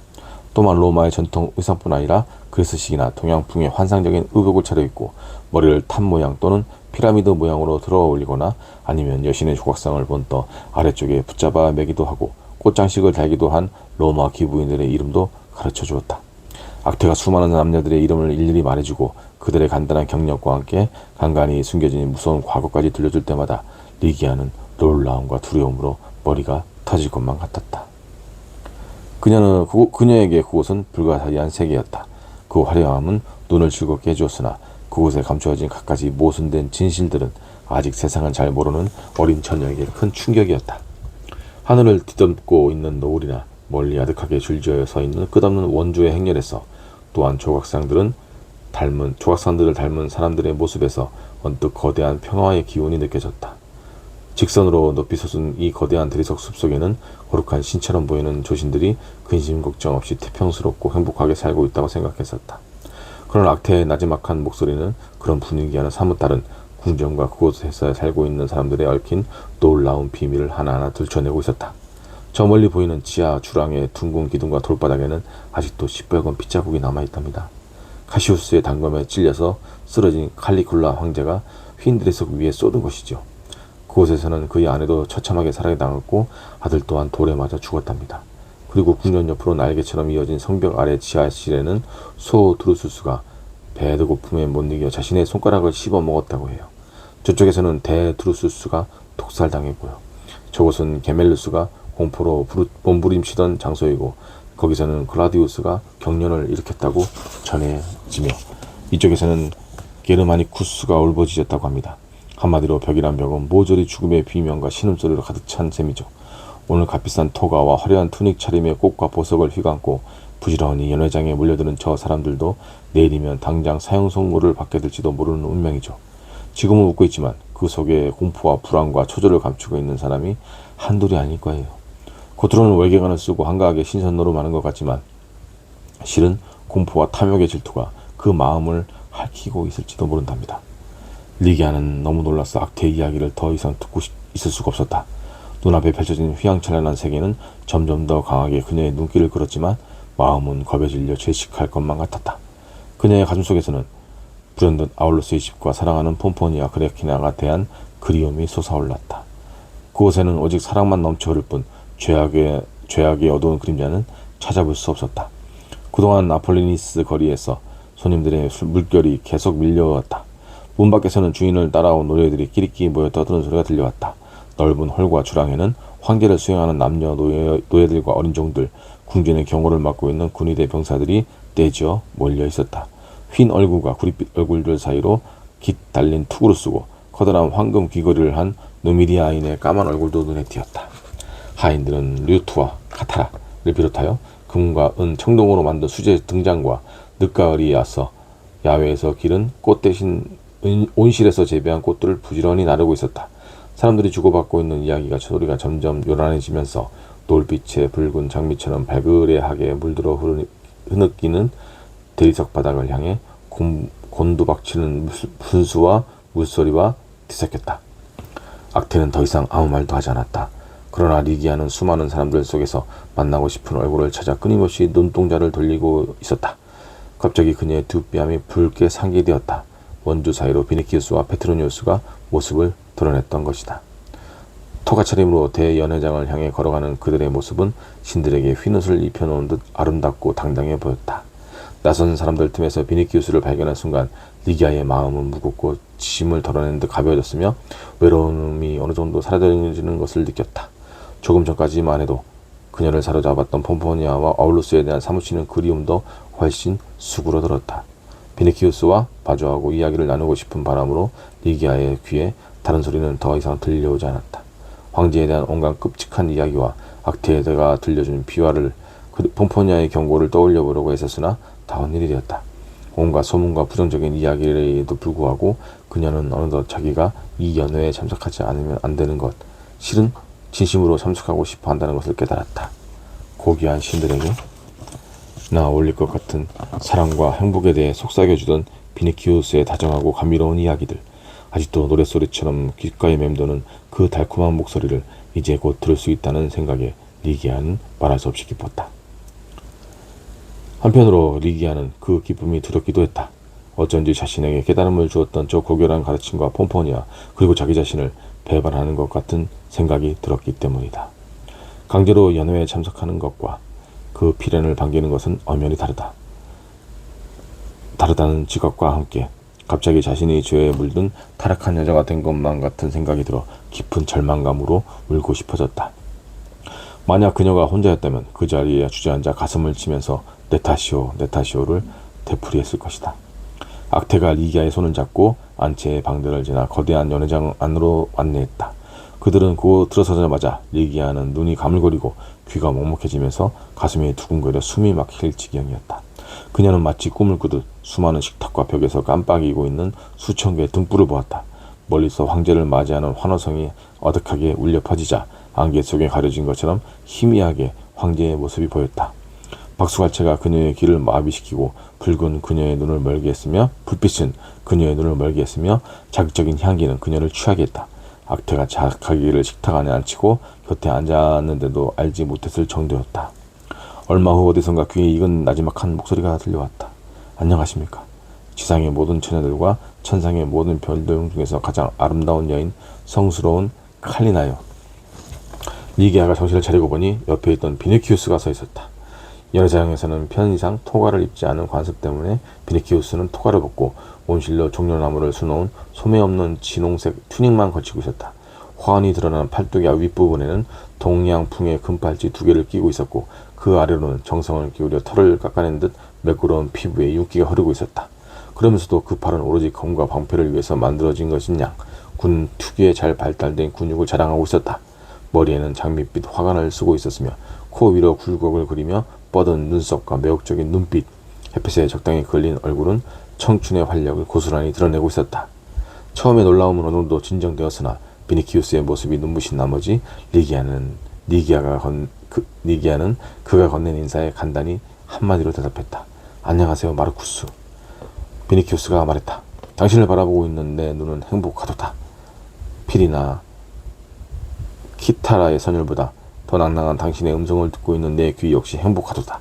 S1: 또한 로마의 전통 의상뿐 아니라 그리스식이나 동양풍의 환상적인 의복을 차려입고 머리를 탑 모양 또는 피라미드 모양으로 들어 올리거나 아니면 여신의 조각상을 본떠 아래쪽에 붙잡아 매기도 하고 꽃장식을 달기도 한 로마 기부인들의 이름도 가르쳐 주었다. 악테가 수많은 남녀들의 이름을 일일이 말해주고 그들의 간단한 경력과 함께 간간히 숨겨진 무서운 과거까지 들려줄 때마다 리기아는 놀라움과 두려움으로 머리가 터질 것만 같았다. 그녀에게 그곳은 불가사의한 세계였다. 그 화려함은 눈을 즐겁게 해주었으나 그곳에 감추어진 갖가지 모순된 진실들은 아직 세상을 잘 모르는 어린 처녀에게 큰 충격이었다. 하늘을 뒤덮고 있는 노을이나 멀리 아득하게 줄지어 서 있는 끝없는 원주의 행렬에서 또한 조각상들을 닮은 사람들의 모습에서 언뜻 거대한 평화의 기운이 느껴졌다. 직선으로 높이 솟은 이 거대한 대리석 숲속에는 거룩한 신처럼 보이는 조신들이 근심 걱정 없이 태평스럽고 행복하게 살고 있다고 생각했었다. 그런 악태의 나지막한 목소리는 그런 분위기와는 사뭇 다른 궁전과 그곳에서 살고 있는 사람들의 얽힌 놀라운 비밀을 하나하나 들춰내고 있었다. 저 멀리 보이는 지하 주랑의 둥근 기둥과 돌바닥에는 아직도 시뻘건 핏자국이 남아있답니다. 카시우스의 단검에 찔려서 쓰러진 칼리굴라 황제가 흰 드레석 위에 쏟은 것이죠. 그곳에서는 그의 아내도 처참하게 살해당했고 아들 또한 돌에 맞아 죽었답니다. 그리고 궁전 옆으로 날개처럼 이어진 성벽 아래 지하실에는 소 드루수스가 배드 고픔에 못 이겨 자신의 손가락을 씹어 먹었다고 해요. 저쪽에서는 대 드루수스가 독살당했고요. 저곳은 게멜루스가 공포로 몸부림치던 장소이고 거기서는 클라디우스가 경련을 일으켰다고 전해지며 이쪽에서는 게르마니쿠스가 울부짖었다고 합니다. 한마디로 벽이란 벽은 모조리 죽음의 비명과 신음소리로 가득 찬 셈이죠. 오늘 값비싼 토가와 화려한 투닉 차림의 꽃과 보석을 휘감고 부지런히 연회장에 몰려드는 저 사람들도 내일이면 당장 사형 선고를 받게 될지도 모르는 운명이죠. 지금은 웃고 있지만 그 속에 공포와 불안과 초조를 감추고 있는 사람이 한둘이 아닐 거예요. 겉으로는 외계관을 쓰고 한가하게 신선노로 마는 것 같지만 실은 공포와 탐욕의 질투가 그 마음을 핥히고 있을지도 모른답니다. 리기아는 너무 놀라서 악태의 이야기를 더 이상 듣고 있을 수가 없었다. 눈앞에 펼쳐진 휘황찬란한 세계는 점점 더 강하게 그녀의 눈길을 끌었지만 마음은 겁에 질려 죄식할 것만 같았다. 그녀의 가슴속에서는 불현듯 아울루스의 집과 사랑하는 폼포니아 그레키나가 대한 그리움이 솟아올랐다. 그곳에는 오직 사랑만 넘쳐 흐를 뿐 죄악의 어두운 그림자는 찾아볼 수 없었다. 그동안 아폴리니스 거리에서 손님들의 물결이 계속 밀려왔다. 문 밖에서는 주인을 따라온 노예들이 끼리끼리 모여 떠드는 소리가 들려왔다. 넓은 홀과 주랑에는 황제를 수행하는 남녀 노예들과 어린 종들, 궁전의 경호를 맡고 있는 군의대 병사들이 떼지어 몰려 있었다. 흰 얼굴과 구릿빛 얼굴들 사이로 깃 달린 투구를 쓰고 커다란 황금 귀걸이를 한 누미디아인의 까만 얼굴도 눈에 띄었다. 하인들은 류트와 카타라를 비롯하여 금과 은 청동으로 만든 수제 등잔과 늦가을이 앞서 야외에서 기른 꽃 대신 온실에서 재배한 꽃들을 부지런히 나르고 있었다. 사람들이 주고받고 있는 이야기가 소리가 점점 요란해지면서 노을빛의 붉은 장미처럼 발그레하게 물들어 흐느끼는 대리석 바닥을 향해 곤두박치는 분수와 물소리와 뒤섞였다. 악태는 더 이상 아무 말도 하지 않았다. 그러나 리기아는 수많은 사람들 속에서 만나고 싶은 얼굴을 찾아 끊임없이 눈동자를 돌리고 있었다. 갑자기 그녀의 두 뺨이 붉게 상기되었다. 원주 사이로 비니키우스와 페트로니우스가 모습을 드러냈던 것이다. 토가 차림으로 대연회장을 향해 걸어가는 그들의 모습은 신들에게 흰옷을 입혀놓은 듯 아름답고 당당해 보였다. 낯선 사람들 틈에서 비니키우스를 발견한 순간 리기아의 마음은 무겁고 지심을 덜어낸 듯 가벼워졌으며 외로움이 어느 정도 사라지는 것을 느꼈다. 조금 전까지만 해도 그녀를 사로잡았던 폼포니아와 아울루스에 대한 사무치는 그리움도 훨씬 수그러들었다. 비니키우스와 마주하고 이야기를 나누고 싶은 바람으로 리기아의 귀에 다른 소리는 더 이상 들려오지 않았다. 황제에 대한 온갖 끔찍한 이야기와 악태가 들려준 비화를 폼포니아의 경고를 떠올려 보려고 했었으나 다운 일이 되었다. 온갖 소문과 부정적인 이야기에도 불구하고 그녀는 어느덧 자기가 이 연회에 참석하지 않으면 안 되는 것, 실은 진심으로 참석하고 싶어 한다는 것을 깨달았다. 고귀한 신들에게 나 어울릴 것 같은 사랑과 행복에 대해 속삭여주던 비니키우스의 다정하고 감미로운 이야기들, 아직도 노랫소리처럼 귓가에 맴도는 그 달콤한 목소리를 이제 곧 들을 수 있다는 생각에 리기아는 말할 수 없이 기뻤다. 한편으로 리기아는 그 기쁨이 두렵기도 했다. 어쩐지 자신에게 깨달음을 주었던 저 고결한 가르침과 폼포니아, 그리고 자기 자신을 배반하는 것 같은 생각이 들었기 때문이다. 강제로 연회에 참석하는 것과 그 피렌을 반기는 것은 엄연히 다르다는 지각과 함께 갑자기 자신이 죄에 물든 타락한 여자가 된 것만 같은 생각이 들어 깊은 절망감으로 울고 싶어졌다. 만약 그녀가 혼자였다면 그 자리에 주저앉아 가슴을 치면서 내 탓이오를 되풀이했을 것이다. 악태가 리기아의 손을 잡고 안채의 방대를 지나 거대한 연회장 안으로 안내했다. 그들은 곧 들어서자마자 리기아는 눈이 가물거리고 귀가 먹먹해지면서 가슴이 두근거려 숨이 막힐 지경이었다. 그녀는 마치 꿈을 꾸듯 수많은 식탁과 벽에서 깜빡이고 있는 수천 개의 등불을 보았다. 멀리서 황제를 맞이하는 환호성이 어둑하게 울려 퍼지자 안개 속에 가려진 것처럼 희미하게 황제의 모습이 보였다. 박수갈채가 그녀의 귀를 마비시키고 붉은 그녀의 눈을 멀게 했으며 불빛은 그녀의 눈을 멀게 했으며 자극적인 향기는 그녀를 취하게 했다. 악태가 자기를 식탁 안에 앉히고 곁에 앉았는데도 알지 못했을 정도였다. 얼마 후 어디선가 귀에 익은 나지막한 목소리가 들려왔다. 안녕하십니까. 지상의 모든 처녀들과 천상의 모든 별들 중에서 가장 아름다운 여인, 성스러운 칼리나요. 리기아가 정신을 차리고 보니 옆에 있던 비니키우스가 서 있었다. 연회장에서는 편의상 토가를 입지 않은 관습 때문에 비니키우스는 토가를 벗고 온실로 종려나무를 수놓은 소매 없는 진홍색 튜닉만 걸치고 있었다. 화환이 드러난 팔뚝의 윗부분에는 동양풍의 금팔찌 2개를 끼고 있었고 그 아래로는 정성을 기울여 털을 깎아낸 듯 매끄러운 피부에 윤기가 흐르고 있었다. 그러면서도 그 팔은 오로지 검과 방패를 위해서 만들어진 것인 양 군 특유의 잘 발달된 근육을 자랑하고 있었다. 머리에는 장밋빛 화관을 쓰고 있었으며 코 위로 굴곡을 그리며 뻗은 눈썹과 매혹적인 눈빛, 햇빛에 적당히 걸린 얼굴은 청춘의 활력을 고스란히 드러내고 있었다. 처음에 놀라움은 어느 정도 진정되었으나 비니키우스의 모습이 눈부신 나머지 리기아는 그가 건넨 인사에 간단히 한마디로 대답했다. 안녕하세요, 마르쿠스. 비니키우스가 말했다. 당신을 바라보고 있는 내 눈은 행복하도다. 필이나 키타라의 선율보다 더 낭낭한 당신의 음성을 듣고 있는 내 귀 역시 행복하도다.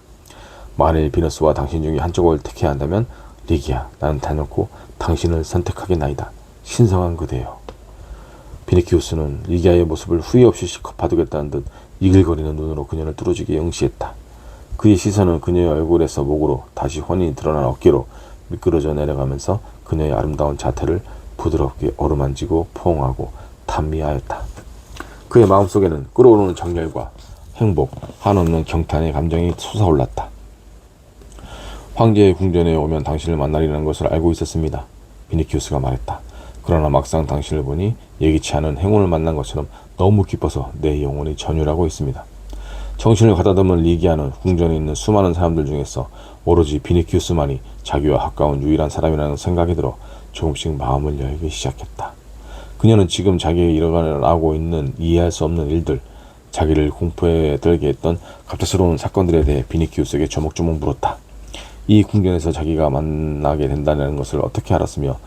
S1: 만일 비너스와 당신 중에 한쪽을 택해야 한다면 리기아, 나는 단연코 당신을 선택하겠나이다. 신성한 그대여. 비니키우스는 리기아의 모습을 후회 없이 실컷 봐두겠다는 듯 이글거리는 눈으로 그녀를 뚫어지게 응시했다. 그의 시선은 그녀의 얼굴에서 목으로 다시 훤히 드러난 어깨로 미끄러져 내려가면서 그녀의 아름다운 자태를 부드럽게 어루만지고 포옹하고 탐미하였다. 그의 마음속에는 끓어오르는 정열과 행복, 한없는 경탄의 감정이 솟아올랐다. 황제의 궁전에 오면 당신을 만나리라는 것을 알고 있었습니다. 비니키우스가 말했다. 그러나 막상 당신을 보니 예기치 않은 행운을 만난 것처럼 너무 기뻐서 내 영혼이 전율하고 있습니다. 정신을 가다듬은 리기아는 궁전에 있는 수많은 사람들 중에서 오로지 비니키우스만이 자기와 가까운 유일한 사람이라는 생각이 들어 조금씩 마음을 열기 시작했다. 그녀는 지금 자기에게 일어나고 있는 이해할 수 없는 일들, 자기를 공포에 떨게 했던 갑작스러운 사건들에 대해 비니키우스에게 조목조목 물었다. 이 궁전에서 자기가 만나게 된다는 것을 어떻게 알았으며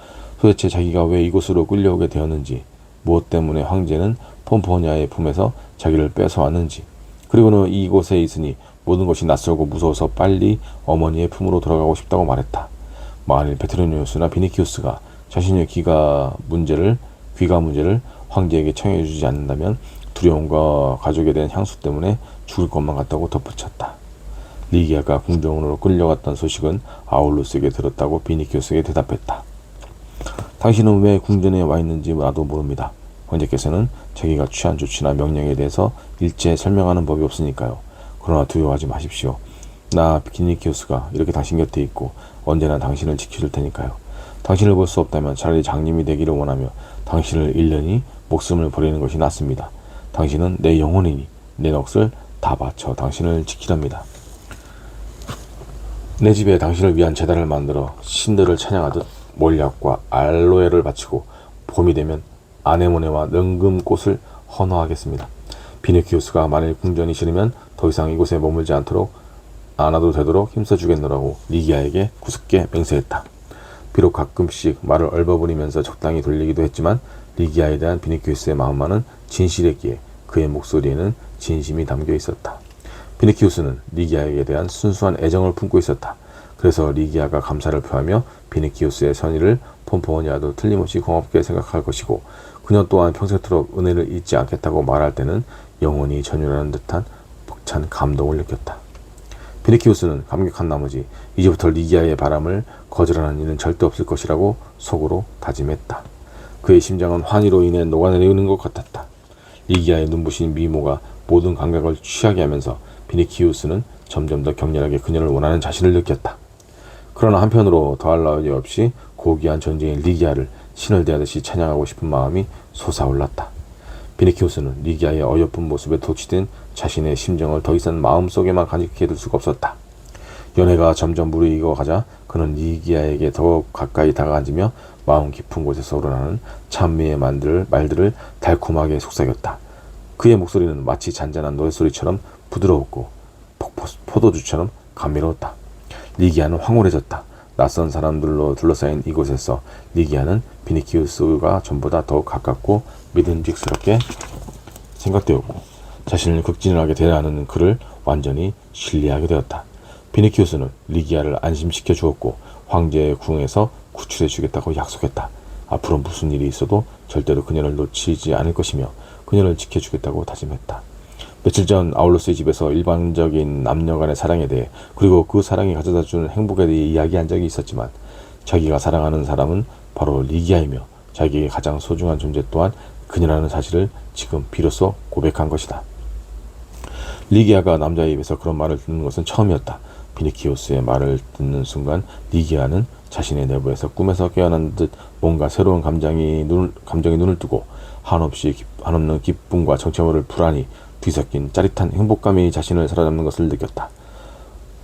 S1: 도대체 자기가 왜 이곳으로 끌려오게 되었는지, 무엇 때문에 황제는 폼포니아의 품에서 자기를 뺏어왔는지, 그리고는 이곳에 있으니 모든 것이 낯설고 무서워서 빨리 어머니의 품으로 돌아가고 싶다고 말했다. 만일 페트로니우스나 비니키우스가 자신의 귀가 문제를 황제에게 청해주지 않는다면 두려움과 가족에 대한 향수 때문에 죽을 것만 같다고 덧붙였다. 리기아가 궁정으로 끌려갔던 소식은 아울루스에게 들었다고 비니키우스에게 대답했다. 당신은 왜 궁전에 와 있는지 나도 모릅니다. 황제께서는 자기가 취한 조치나 명령에 대해서 일체 설명하는 법이 없으니까요. 그러나 두려워하지 마십시오. 나 비니키우스가 이렇게 당신 곁에 있고 언제나 당신을 지켜줄 테니까요. 당신을 볼 수 없다면 차라리 장님이 되기를 원하며 당신을 잃려니 목숨을 버리는 것이 낫습니다. 당신은 내 영혼이니 내 넋을 다 바쳐 당신을 지키랍니다. 내 집에 당신을 위한 제단을 만들어 신들을 찬양하듯 몰약과 알로에를 바치고 봄이 되면 아네모네와 능금꽃을 헌화하겠습니다. 비니키우스가 만일 궁전이 싫으면 더 이상 이곳에 머물지 않아도 되도록 힘써주겠노라고 리기아에게 구습게 맹세했다. 비록 가끔씩 말을 얼버무리면서 적당히 돌리기도 했지만 리기아에 대한 비니키우스의 마음만은 진실했기에 그의 목소리에는 진심이 담겨 있었다. 비니키우스는 리기아에게 대한 순수한 애정을 품고 있었다. 그래서 리기아가 감사를 표하며 비니키우스의 선의를 폼포니아도 틀림없이 고맙게 생각할 것이고 그녀 또한 평생토록 은혜를 잊지 않겠다고 말할 때는 영원히 전율하는 듯한 벅찬 감동을 느꼈다. 비니키우스는 감격한 나머지 이제부터 리기아의 바람을 거절하는 일은 절대 없을 것이라고 속으로 다짐했다. 그의 심장은 환희로 인해 녹아내리는 것 같았다. 리기아의 눈부신 미모가 모든 감각을 취하게 하면서 비니키우스는 점점 더 격렬하게 그녀를 원하는 자신을 느꼈다. 그러나 한편으로 더할 나위 없이 고귀한 존재인 리기아를 신을 대하듯이 찬양하고 싶은 마음이 솟아올랐다. 비니키우스는 리기아의 어여쁜 모습에 도취된 자신의 심정을 더 이상 마음속에만 간직해 둘 수가 없었다. 연애가 점점 무르익어가자 그는 리기아에게 더욱 가까이 다가앉으며 마음 깊은 곳에서 우러나는 찬미의 말들을 달콤하게 속삭였다. 그의 목소리는 마치 잔잔한 노랫소리처럼 부드러웠고 포도주처럼 감미로웠다. 리기아는 황홀해졌다. 낯선 사람들로 둘러싸인 이곳에서 리기아는 비니키우스가 전보다 더욱 가깝고 믿음직스럽게 생각되었고 자신을 극진하게 대하는 그를 완전히 신뢰하게 되었다. 비니키우스는 리기아를 안심시켜 주었고 황제의 궁에서 구출해 주겠다고 약속했다. 앞으로 무슨 일이 있어도 절대로 그녀를 놓치지 않을 것이며 그녀를 지켜주겠다고 다짐했다. 며칠 전 아울루스의 집에서 일반적인 남녀 간의 사랑에 대해 그리고 그 사랑이 가져다주는 행복에 대해 이야기한 적이 있었지만 자기가 사랑하는 사람은 바로 리기아이며 자기에게 가장 소중한 존재 또한 그녀라는 사실을 지금 비로소 고백한 것이다. 리기아가 남자의 입에서 그런 말을 듣는 것은 처음이었다. 비니키우스의 말을 듣는 순간 리기아는 자신의 내부에서 꿈에서 깨어난 듯 뭔가 새로운 감정이 눈을 뜨고 한없는 기쁨과 정체모를 불안이 뒤섞인 짜릿한 행복감이 자신을 사로잡는 것을 느꼈다.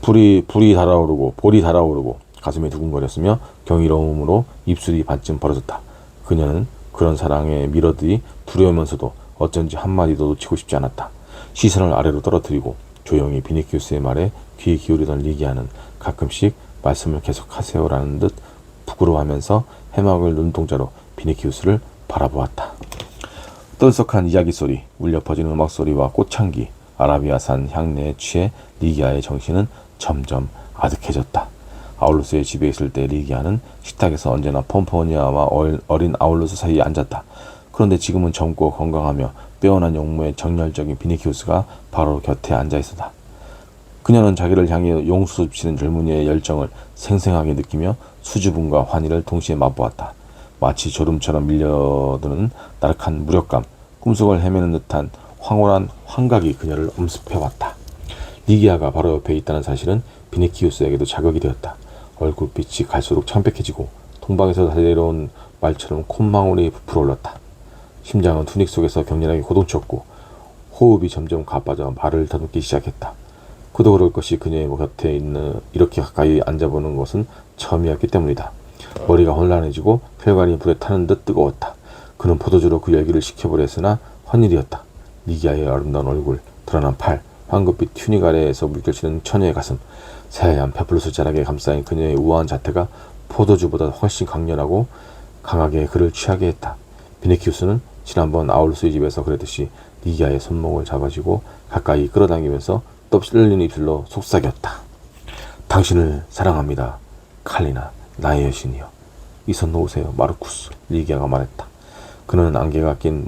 S1: 볼이 달아오르고 가슴이 두근거렸으며 경이로움으로 입술이 반쯤 벌어졌다. 그녀는 그런 사랑에 밀어들이 두려우면서도 어쩐지 한마디도 놓치고 싶지 않았다. 시선을 아래로 떨어뜨리고 조용히 비니키우스의 말에 귀 기울이던 리기아는 가끔씩 말씀을 계속하세요라는 듯 부끄러워하면서 해맑은 눈동자로 비니키우스를 바라보았다. 떨썩한 이야기 소리, 울려 퍼지는 음악 소리와 꽃향기, 아라비아산 향내에 취해 리기아의 정신은 점점 아득해졌다. 아울루스의 집에 있을 때 리기아는 식탁에서 언제나 폼포니아와 어린 아울루스 사이에 앉았다. 그런데 지금은 젊고 건강하며 빼어난 용모의 정열적인 비니키우스가 바로 곁에 앉아 있었다. 그녀는 자기를 향해 용수집치는 젊은이의 열정을 생생하게 느끼며 수줍음과 환희를 동시에 맛보았다. 마치 졸음처럼 밀려드는 나락한 무력감, 꿈속을 헤매는 듯한 황홀한 환각이 그녀를 엄습해왔다. 리기아가 바로 옆에 있다는 사실은 비니키우스에게도 자극이 되었다. 얼굴빛이 갈수록 창백해지고 동방에서 달려온 말처럼 콧망울이 부풀어 올랐다. 심장은 투닉 속에서 격렬하게 고동쳤고 호흡이 점점 가빠져 말을 더듬기 시작했다. 그도 그럴 것이 그녀의 곁에 있는 이렇게 가까이 앉아보는 것은 처음이었기 때문이다. 머리가 혼란해지고 혈관이 불에 타는 듯 뜨거웠다. 그는 포도주로 그 열기를 식혀보려 했으나 헛일이었다. 리기아의 아름다운 얼굴, 드러난 팔, 황급빛 튜닉 아래에서 물결치는 처녀의 가슴, 새하얀 페플루스 자락에 감싸인 그녀의 우아한 자태가 포도주보다 훨씬 강렬하고 강하게 그를 취하게 했다. 비네키우스는 지난번 아울루스의 집에서 그랬듯이 리기아의 손목을 잡아쥐고 가까이 끌어당기면서 떡실린 입술로 속삭였다. 당신을 사랑합니다. 칼리나, 나의 여신이여. 이 손 놓으세요, 마르쿠스. 리기아가 말했다. 그는 안개가 낀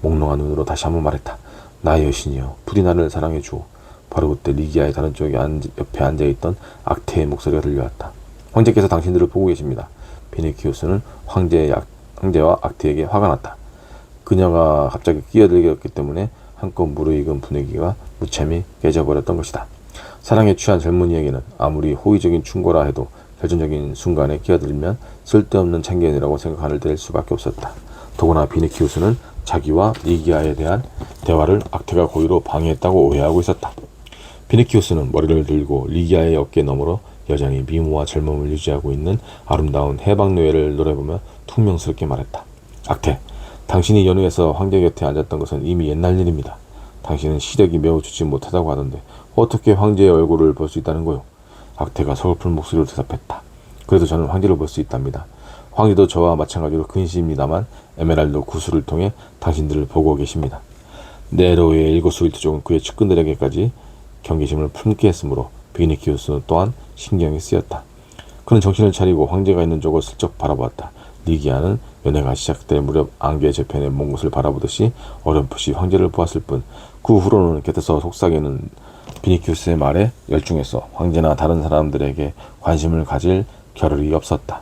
S1: 몽롱한 눈으로 다시 한번 말했다. 나의 여신이여, 부디 나를 사랑해주오. 바로 그때 리기아의 다른 쪽에 옆에 앉아있던 악테의 목소리가 들려왔다. 황제께서 당신들을 보고 계십니다. 비네키우스는 황제와 악테에게 화가 났다. 그녀가 갑자기 끼어들었기 때문에 한껏 무르익은 분위기가 무참히 깨져버렸던 것이다. 사랑에 취한 젊은이에게는 아무리 호의적인 충고라 해도 결정적인 순간에 끼어들면 쓸데없는 참견이라고 생각할 될 수밖에 없었다. 더구나 비네키우스는 자기와 리기아에 대한 대화를 악테가 고의로 방해했다고 오해하고 있었다. 비네키우스는 머리를 들고 리기아의 어깨 너머로 여전히 미모와 젊음을 유지하고 있는 아름다운 해방노예를 노려보며 퉁명스럽게 말했다. 악테, 당신이 연회에서 황제 곁에 앉았던 것은 이미 옛날 일입니다. 당신은 시력이 매우 좋지 못하다고 하던데 어떻게 황제의 얼굴을 볼 수 있다는 거요? 악테가 서글픈 목소리로 대답했다. 그래도 저는 황제를 볼 수 있답니다. 황제도 저와 마찬가지로 근시입니다만 에메랄드 구슬을 통해 당신들을 보고 계십니다. 네로의 일거수일투족은 그의 측근들에게까지 경계심을 품게 했으므로 비니키우스는 또한 신경이 쓰였다. 그는 정신을 차리고 황제가 있는 쪽을 슬쩍 바라보았다. 리기아는 연회가 시작될 무렵 안개 저편에 먼 곳을 바라보듯이 어렴풋이 황제를 보았을 뿐 그 후로는 곁에서 속삭이는 비니키우스의 말에 열중해서 황제나 다른 사람들에게 관심을 가질 겨를이 없었다.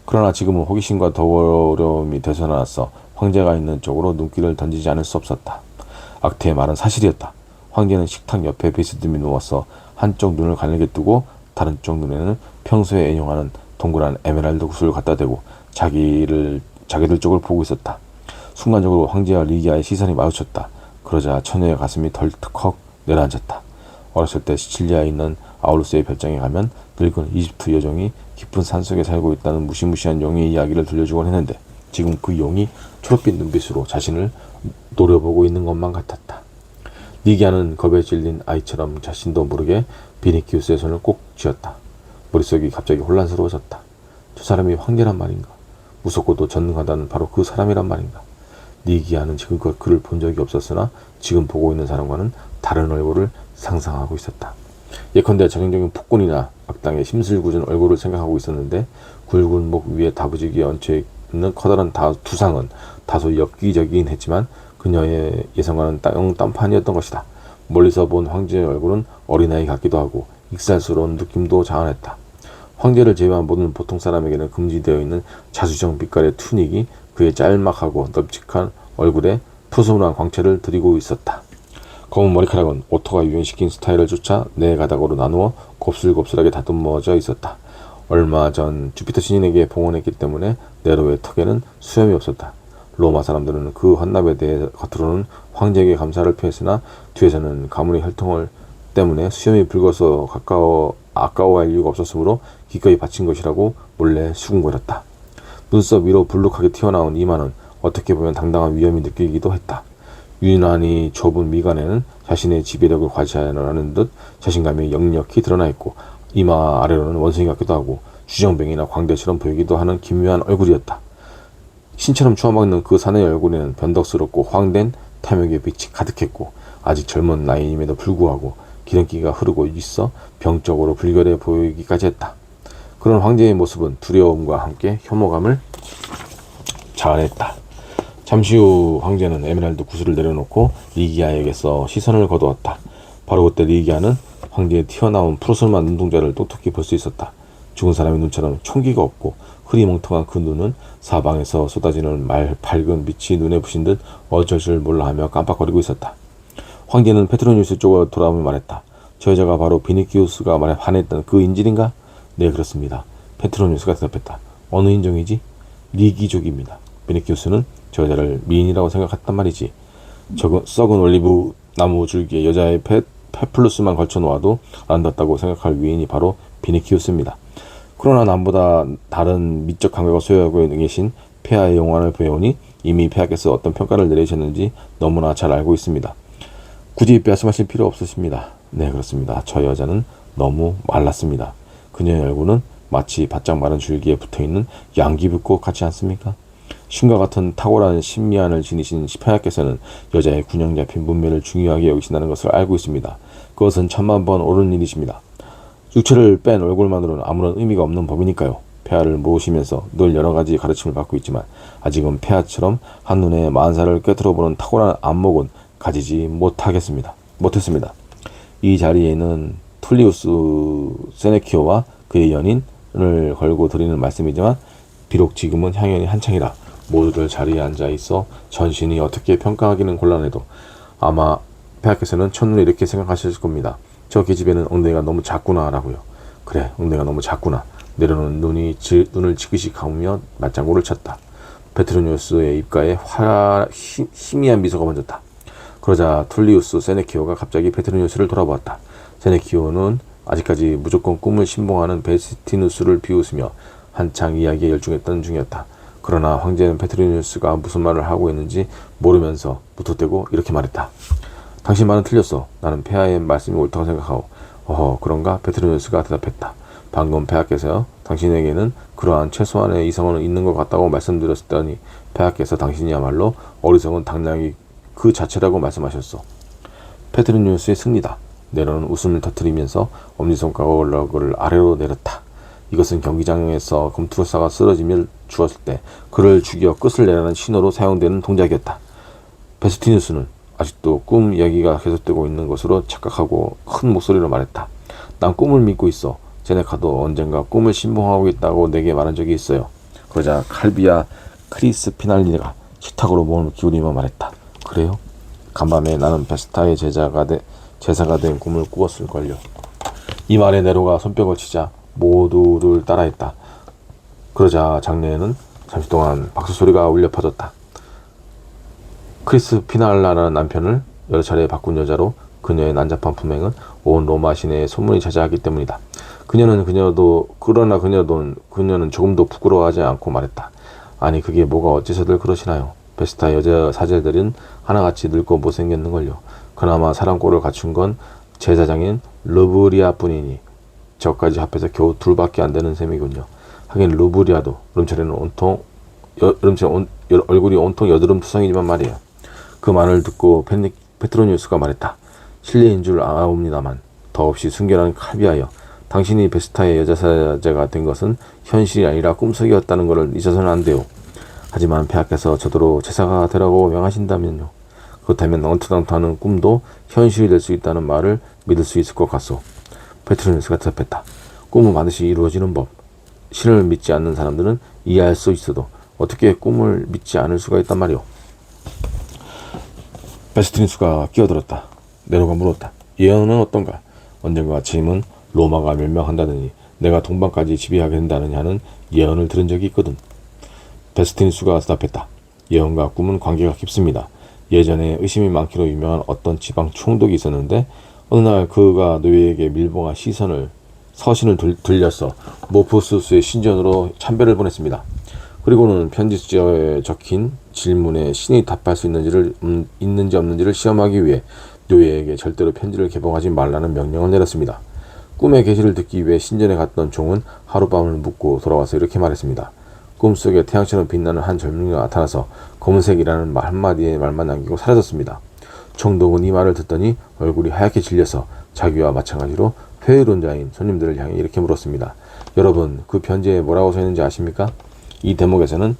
S1: 그러나 지금은 호기심과 더러움이 되살아나서 황제가 있는 쪽으로 눈길을 던지지 않을 수 없었다. 악테의 말은 사실이었다. 황제는 식탁 옆에 비스듬히 누워서 한쪽 눈을 가늘게 뜨고 다른 쪽 눈에는 평소에 애용하는 동그란 에메랄드 구슬을 갖다 대고 자기들 쪽을 보고 있었다. 순간적으로 황제와 리기아의 시선이 마주쳤다. 그러자 처녀의 가슴이 덜컥 내려앉았다. 어렸을 때 시칠리아에 있는 아울루스의 별장에 가면 늙은 이집트 여종이 깊은 산속에 살고 있다는 무시무시한 용의 이야기를 들려주곤 했는데 지금 그 용이 초록빛 눈빛으로 자신을 노려보고 있는 것만 같았다. 리기아는 겁에 질린 아이처럼 자신도 모르게 비니키우스의 손을 꼭 쥐었다. 머릿속이 갑자기 혼란스러워졌다. 저 사람이 황제란 말인가? 무섭고도 전능하다는 바로 그 사람이란 말인가? 리기아는 지금껏 그를 본 적이 없었으나 지금 보고 있는 사람과는 다른 얼굴을 상상하고 있었다. 예컨대 전형적인 폭군이나 악당의 심술궂은 얼굴을 생각하고 있었는데 굵은 목 위에 다부지게 얹혀있는 커다란 두상은 다소 엽기적이긴 했지만 그녀의 예상과는 딴판이었던 것이다. 멀리서 본 황제의 얼굴은 어린아이 같기도 하고 익살스러운 느낌도 자아냈다. 황제를 제외한 모든 보통 사람에게는 금지되어 있는 자수정 빛깔의 투닉이 그의 짤막하고 넓직한 얼굴에 푸스문한 광채를 드리고 있었다. 검은 머리카락은 오토가 유행시킨 스타일을 쫓아 네 가닥으로 나누어 곱슬곱슬하게 다듬어져 있었다. 얼마 전 주피터 신인에게 봉헌했기 때문에 네로의 턱에는 수염이 없었다. 로마 사람들은 그 헌납에 대해 겉으로는 황제에게 감사를 표했으나 뒤에서는 가문의 혈통을 때문에 수염이 붉어서 아까워할 이유가 없었으므로 기꺼이 바친 것이라고 몰래 수군거렸다. 눈썹 위로 불룩하게 튀어나온 이마는 어떻게 보면 당당한 위험이 느끼기도 했다. 유난히 좁은 미간에는 자신의 지배력을 과시하려는 듯 자신감이 역력히 드러나 있고 이마 아래로는 원숭이 같기도 하고 주정뱅이나 광대처럼 보이기도 하는 기묘한 얼굴이었다. 신처럼 추워먹는 그 사내의 얼굴에는 변덕스럽고 황된 탐욕의 빛이 가득했고 아직 젊은 나이임에도 불구하고 기름기가 흐르고 있어 병적으로 불결해 보이기까지 했다. 그런 황제의 모습은 두려움과 함께 혐오감을 자아냈다. 잠시 후 황제는 에메랄드 구슬을 내려놓고 리기아에게서 시선을 거두었다. 바로 그때 리기아는 황제의 튀어나온 푸르스름한 눈동자를 똑똑히 볼 수 있었다. 죽은 사람의 눈처럼 총기가 없고 흐리멍텅한 그 눈은 사방에서 쏟아지는 밝은 빛이 눈에 부신 듯 어쩔 줄 몰라 하며 깜빡거리고 있었다. 황제는 페트로니우스 쪽으로 돌아오며 말했다. 저 여자가 바로 비니키우스가 말해 반했던 그 인질인가? 네, 그렇습니다. 페트로니우스가 대답했다. 어느 인종이지? 리기족입니다. 비니키우스는 저 여자를 미인이라고 생각했단 말이지. 썩은 올리브 나무 줄기에 여자의 페플루스만 걸쳐놓아도 아름답다고 생각할 위인이 바로 비니키우스입니다. 그러나 남보다 다른 미적 감각을 소유하고 계신 폐하의 영광을 보여오니 이미 폐하께서 어떤 평가를 내리셨는지 너무나 잘 알고 있습니다. 굳이 말씀하실 필요 없으십니다. 네, 그렇습니다. 저 여자는 너무 말랐습니다. 그녀의 얼굴은 마치 바짝 마른 줄기에 붙어있는 양귀비꽃 같지 않습니까? 신과 같은 탁월한 신미안을 지니신 폐하께서는 여자의 균형 잡힌 문매를 중요하게 여기신다는 것을 알고 있습니다. 그것은 천만 번 옳은 일이십니다. 육체를 뺀 얼굴만으로는 아무런 의미가 없는 법이니까요. 폐하를 모시면서 늘 여러 가지 가르침을 받고 있지만 아직은 폐하처럼 한눈에 만사를 꿰뚫어보는 탁월한 안목은 가지지 못했습니다. 이 자리에는 툴리우스 세네키오와 그의 연인을 걸고 드리는 말씀이지만 비록 지금은 향연이 한창이라 모두들 자리에 앉아 있어 전신이 어떻게 평가하기는 곤란해도 아마 폐하께서는 첫눈에 이렇게 생각하셨을 겁니다. 저 계집애는 엉덩이가 너무 작구나 라고요. 그래, 엉덩이가 너무 작구나. 내려놓은 눈을 지그시 감으며 맞장구를 쳤다. 페트로니우스의 입가에 희미한 미소가 번졌다. 그러자 툴리우스 세네키오가 갑자기 페트로니우스를 돌아보았다. 세네키오는 아직까지 무조건 꿈을 신봉하는 베스티누스를 비웃으며 한창 이야기에 열중했던 중이었다. 그러나 황제는 페트로니우스가 무슨 말을 하고 있는지 모르면서 무턱대고 이렇게 말했다. 당신 말은 틀렸어. 나는 폐하의 말씀이 옳다고 생각하오. 어허, 그런가? 페트로니우스가 대답했다. 방금 폐하께서 당신에게는 그러한 최소한의 이성은 있는 것 같다고 말씀드렸더니 폐하께서 당신이야말로 어리석은 당나귀 그 자체라고 말씀하셨소. 페트로니우스의 승리다. 네로는 웃음을 터뜨리면서 엄지손가락을 아래로 내렸다. 이것은 경기장에서 검투사가 쓰러지며 죽었을 때 그를 죽여 끝을 내라는 신호로 사용되는 동작이었다. 베스티누스는 아직도 꿈 이야기가 계속되고 있는 것으로 착각하고 큰 목소리로 말했다. 난 꿈을 믿고 있어. 제네카도 언젠가 꿈을 신봉하고 있다고 내게 말한 적이 있어요. 그러자 칼비아 크리스피날리가 식탁으로 몸을 기울이며 말했다. 그래요? 간밤에 나는 베스타의 제사가 된 꿈을 꾸었을걸요. 이 말에 네로가 손뼉을 치자 모두를 따라했다. 그러자 장내에는 잠시 동안 박수 소리가 울려 퍼졌다. 크리스피날라라는 남편을 여러 차례 바꾼 여자로 그녀의 난잡한 품행은 온 로마 시내에 소문이 자자하기 때문이다. 그녀는 조금도 부끄러워하지 않고 말했다. 아니, 그게 뭐가 어째서들 그러시나요? 베스타 여자 사제들은 하나같이 늙고 못생겼는걸요. 그나마 사랑꼴을 갖춘 건 제사장인 르브리아 뿐이니 저까지 합해서 겨우 둘밖에 안 되는 셈이군요. 하긴 르브리아도 얼굴이 온통 여드름 투성이지만 말이야. 그 말을 듣고 페트로니우스가 말했다. 실례인 줄 아옵니다만 더없이 순결한 칼비아여, 당신이 베스타의 여자사제가 된 것은 현실이 아니라 꿈속이었다는 것을 잊어서는 안 돼요. 하지만 폐하께서 저더러 제사가 되라고 명하신다면요. 그렇다면 엉터덩터하는 꿈도 현실이 될 수 있다는 말을 믿을 수 있을 것 같소. 페트로니우스가 대답했다. 꿈은 반드시 이루어지는 법. 신을 믿지 않는 사람들은 이해할 수 있어도 어떻게 꿈을 믿지 않을 수가 있단 말이오. 베스티누스가 끼어들었다. 네로가 물었다. 예언은 어떤가? 언젠가 아침은 로마가 멸망한다느니 내가 동방까지 지배하게 된다느냐는 예언을 들은 적이 있거든. 베스티누스가 대답했다. 예언과 꿈은 관계가 깊습니다. 예전에 의심이 많기로 유명한 어떤 지방 총독이 있었는데 어느 날 그가 노예에게 밀봉한 서신을 들려서 모포스스의 신전으로 참배를 보냈습니다. 그리고는 편지지에 적힌 질문에 신이 답할 수 있는지 없는지를 시험하기 위해 노예에게 절대로 편지를 개봉하지 말라는 명령을 내렸습니다. 꿈의 계시를 듣기 위해 신전에 갔던 종은 하룻밤을 묵고 돌아와서 이렇게 말했습니다. 꿈속에 태양처럼 빛나는 한 젊은이가 나타나서 검은색이라는 말 한마디의 말만 남기고 사라졌습니다. 총독은 이 말을 듣더니 얼굴이 하얗게 질려서 자기와 마찬가지로 회의론자인 손님들을 향해 이렇게 물었습니다. 여러분, 그 편지에 뭐라고 써있는지 아십니까? 이 대목에서는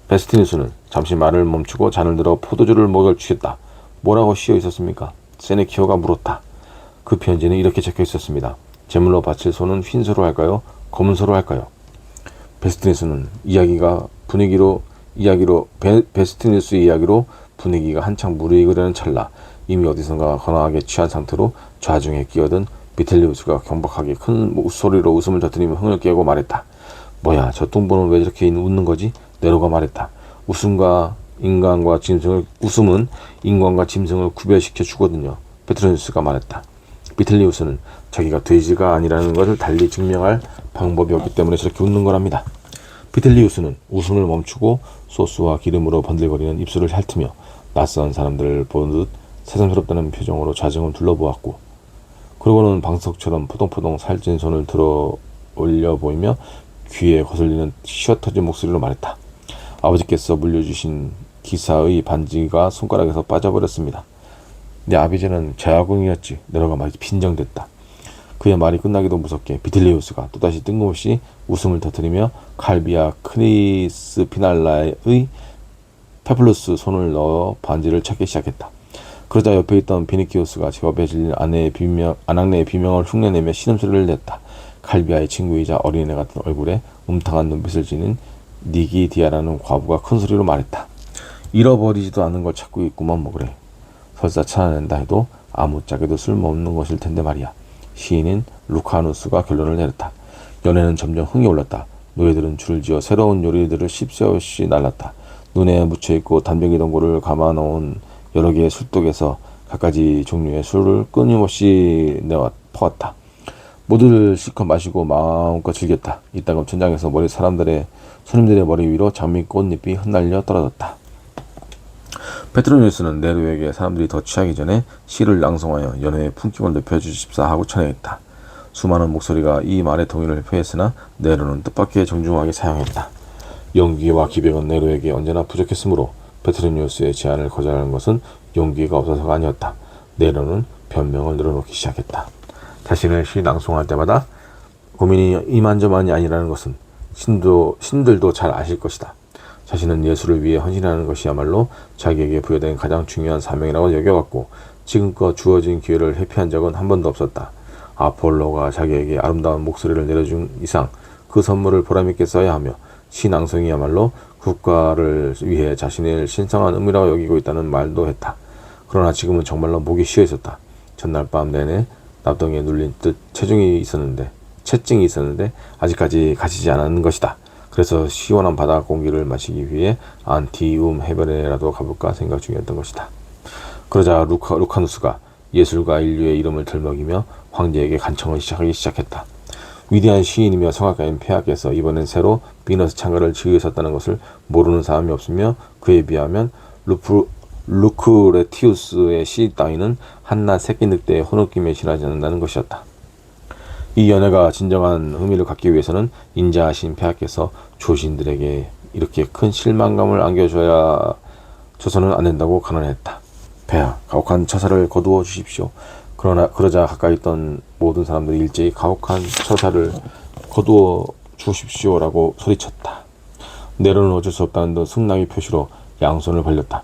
S1: 베스티누스는 잠시 말을 멈추고 잔을 들어 포도주를 먹여주겠다. 뭐라고 씌어 있었습니까? 세네키오가 물었다. 그 편지는 이렇게 적혀 있었습니다. 제물로 바칠 소는 흰소로 할까요? 검은소로 할까요? 베스티누스의 이야기로 분위기가 한창 무르익으려는 찰나 이미 어디선가 거나하게 취한 상태로 좌중에 끼어든 비텔리우스가 경박하게 큰 소리로 웃음을 터뜨리며 흥을 깨고 말했다. 뭐야, 저 뚱보는 왜 저렇게 웃는 거지? 네로가 말했다. 웃음은 인간과 짐승을 구별시켜 주거든요. 페트로니우스가 말했다. 비틀리우스는 자기가 돼지가 아니라는 것을 달리 증명할 방법이 없기 때문에 저렇게 웃는 거랍니다. 비틀리우스는 웃음을 멈추고 소스와 기름으로 번들거리는 입술을 핥으며 낯선 사람들을 보듯 새삼스럽다는 표정으로 좌정을 둘러보았고, 그러고는 방석처럼 포동포동 살찐 손을 들어 올려 보이며 귀에 거슬리는 쉬어터진 목소리로 말했다. 아버지께서 물려주신 기사의 반지가 손가락에서 빠져버렸습니다. 내 아비제는 제아궁이었지. 네로가 말이 빈정댔다. 그의 말이 끝나기도 무섭게 비틀리우스가 또다시 뜬금없이 웃음을 터뜨리며 칼비아 크리스피날라의 페플루스 손을 넣어 반지를 찾기 시작했다. 그러자 옆에 있던 비니키우스가 제법에 질린 아낙네의 비명을 흉내내며 신음소리를 냈다. 칼비아의 친구이자 어린애 같은 얼굴에 음탕한 눈빛을 지닌 니기디아라는 과부가 큰 소리로 말했다. 잃어버리지도 않은 걸 찾고 있구만 뭐 그래. 설사 찾아낸다 해도 아무짝에도 쓸모없는 것일 텐데 말이야. 시인인 루카누스가 결론을 내렸다. 연애는 점점 흥이 올랐다. 노예들은 줄을 지어 새로운 요리들을 씹새 없이 날랐다. 눈에 묻혀있고 단백이 동고를 감아놓은 여러 개의 술독에서 갖가지 종류의 술을 끊임없이 내어 퍼왔다. 모두를 실컷 마시고 마음껏 즐겼다. 이따금 천장에서 손님들의 머리 위로 장미꽃잎이 흩날려 떨어졌다. 페트로니우스는 네로에게 사람들이 더 취하기 전에 시를 낭송하여 연애의 품격을 높여주십사 하고 청했다. 수많은 목소리가 이 말에 동의를 표했으나 네로는 뜻밖의 정중하게 사용했다. 용기와 기백은 네로에게 언제나 부족했으므로 페트로니우스의 제안을 거절하는 것은 용기가 없어서가 아니었다. 네로는 변명을 늘어놓기 시작했다. 자신의 시 낭송할 때마다 고민이 이만저만이 아니라는 것은 신들도 잘 아실 것이다. 자신은 예술을 위해 헌신하는 것이야말로 자기에게 부여된 가장 중요한 사명이라고 여겨왔고 지금껏 주어진 기회를 회피한 적은 한 번도 없었다. 아폴로가 자기에게 아름다운 목소리를 내려준 이상 그 선물을 보람있게 써야 하며 시 낭송이야말로 국가를 위해 자신을 신성한 의무라고 여기고 있다는 말도 했다. 그러나 지금은 정말로 목이 쉬어 있었다. 전날 밤 내내 납덩이에 눌린 듯 체증이 있었는데 아직까지 가시지 않은 것이다. 그래서 시원한 바다 공기를 마시기 위해 안티움 해변에라도 가볼까 생각 중이었던 것이다. 그러자 루카누스가 예술가 인류의 이름을 들먹이며 황제에게 간청을 시작하기 시작했다. 위대한 시인이며 성악가인 폐하께서 이번엔 새로 비너스 창가를 지으셨다는 것을 모르는 사람이 없으며 그에 비하면 루크레티우스의 시 따위는 한낱 새끼 늑대의 호느낌에 지나지 않는다는 것이었다. 이 연애가 진정한 의미를 갖기 위해서는 인자하신 폐하께서 조신들에게 이렇게 큰 실망감을 안겨줘서는 안 된다고 간언했다. 폐하, 가혹한 처사를 거두어 주십시오. 그러자 가까이 있던 모든 사람들이 일제히 가혹한 처사를 거두어 주십시오라고 소리쳤다. 네로는 어쩔 수 없다는 듯 승낙의 표시로 양손을 벌렸다.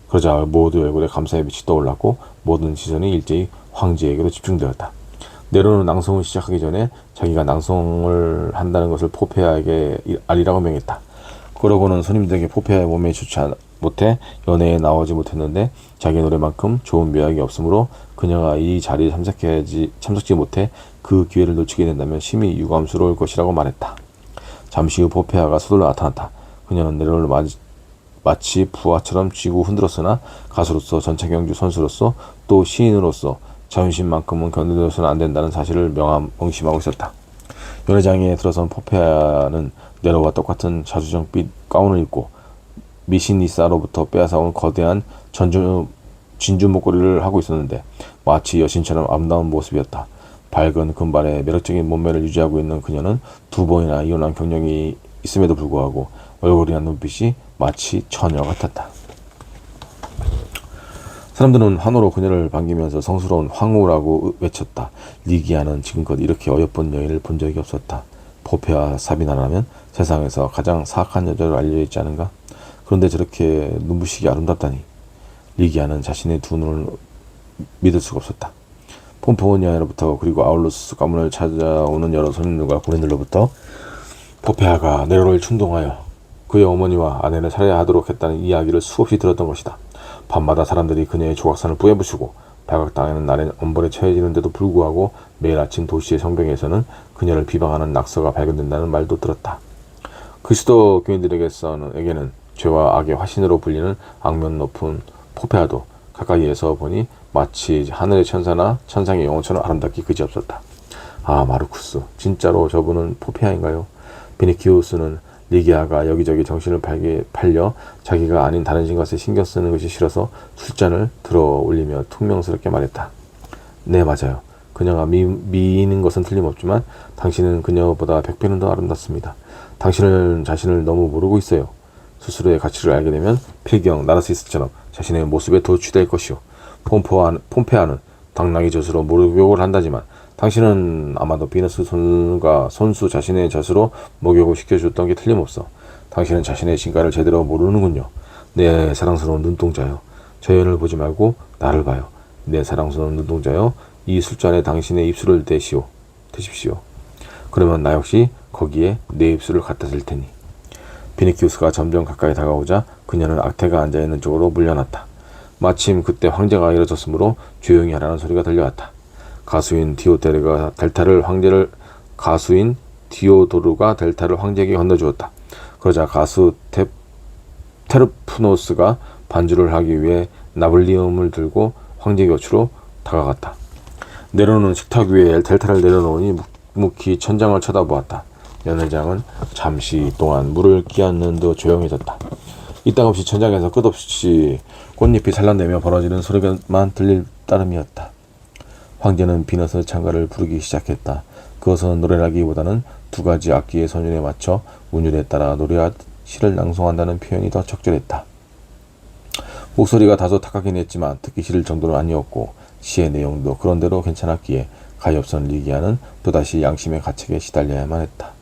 S1: 그러자 모두 얼굴에 감사의 빛이 떠올랐고 모든 시선이 일제히 황제에게로 집중되었다. 네로는 낭송을 시작하기 전에 자기가 낭송을 한다는 것을 포페아에게 알리라고 명했다. 그러고는 손님들에게 포페아의 몸에 좋지 못해 연애에 나오지 못했는데 자기 노래만큼 좋은 묘약이 없으므로 그녀가 이 자리에 참석지 못해 그 기회를 놓치게 된다면 심히 유감스러울 것이라고 말했다. 잠시 후 포페아가 서둘러 나타났다. 그녀는 네로를 마치 부하처럼 쥐고 흔들었으나 가수로서 전차경주 선수로서 또 시인으로서 자존심만큼은 건드려서는 안 된다는 사실을 명심하고 있었다. 연회장에 들어선 포페아는 네로와 똑같은 자주정빛 가운을 입고 미시니사로부터 빼앗아온 거대한 진주 목걸이를 하고 있었는데 마치 여신처럼 아름다운 모습이었다. 밝은 금발의 매력적인 몸매를 유지하고 있는 그녀는 두 번이나 이혼한 경력이 있음에도 불구하고 얼굴이나 눈빛이 마치 처녀 같았다. 사람들은 환호로 그녀를 반기면서 성스러운 황후라고 외쳤다. 리기아는 지금껏 이렇게 어여쁜 여인을 본 적이 없었다. 포페아 사비나라면 세상에서 가장 사악한 여자로 알려있지 않은가? 그런데 저렇게 눈부시게 아름답다니. 리기아는 자신의 두 눈을 믿을 수가 없었다. 폼포니아로부터 그리고 아울루스 가문을 찾아오는 여러 손님들과 군인들로부터 포페아가 네로를 충동하여 그의 어머니와 아내를 살해야 하도록 했다는 이야기를 수없이 들었던 것이다. 밤마다 사람들이 그녀의 조각상을 부여붙이고 발각당하는 날엔 엄벌에 처해지는데도 불구하고 매일 아침 도시의 성경에서는 그녀를 비방하는 낙서가 발견된다는 말도 들었다. 그리스도 교인들에게는 죄와 악의 화신으로 불리는 악명 높은 포페아도 가까이에서 보니 마치 하늘의 천사나 천상의 영혼처럼 아름답기 그지없었다. 아, 마르쿠스, 진짜로 저분은 포페아인가요? 비니키우스는 리기아가 여기저기 정신을 팔려 자기가 아닌 다른 것에 신경 쓰는 것이 싫어서 술잔을 들어 올리며 퉁명스럽게 말했다. 네, 맞아요. 그녀가 미인인 것은 틀림없지만 당신은 그녀보다 100배는 더 아름답습니다. 당신은 자신을 너무 모르고 있어요. 스스로의 가치를 알게 되면 필경 나르시스처럼 자신의 모습에 도취될 것이오. 폼페아는 당나귀 젖으로 목욕을 한다지만 당신은 아마도 비너스 손수 자신의 젖으로 목욕을 시켜줬던 게 틀림없어. 당신은 자신의 진가를 제대로 모르는군요. 내 사랑스러운 눈동자요. 저 연을 보지 말고 나를 봐요. 내 사랑스러운 눈동자요. 이 술잔에 당신의 입술을 대십시오. 그러면 나 역시 거기에 내 입술을 갖다 댈 테니. 비니키우스가 점점 가까이 다가오자 그녀는 악태가 앉아있는 쪽으로 물러났다. 마침 그때 황제가 일어섰으므로 조용히 하라는 소리가 들려왔다. 가수인 디오도르가 델타를 황제에게 건너주었다. 그러자 가수 테르프노스가 반주를 하기 위해 나블리움을 들고 황제 곁으로 다가갔다. 네로는 식탁 위에 델타를 내려놓으니 묵묵히 천장을 쳐다보았다. 연회장은 잠시 동안 물을 끼얹는 듯 조용해졌다. 이따금없이 천장에서 끝없이 꽃잎이 산란되며 벌어지는 소리만 들릴 따름이었다. 황제는 비너스 찬가를 부르기 시작했다. 그것은 노래라기보다는 두 가지 악기의 선율에 맞춰 운율에 따라 노래와 시를 낭송한다는 표현이 더 적절했다. 목소리가 다소 탁하긴 했지만 듣기 싫을 정도는 아니었고 시의 내용도 그런대로 괜찮았기에 가엾은 리기아는 또다시 양심의 가책에 시달려야만 했다.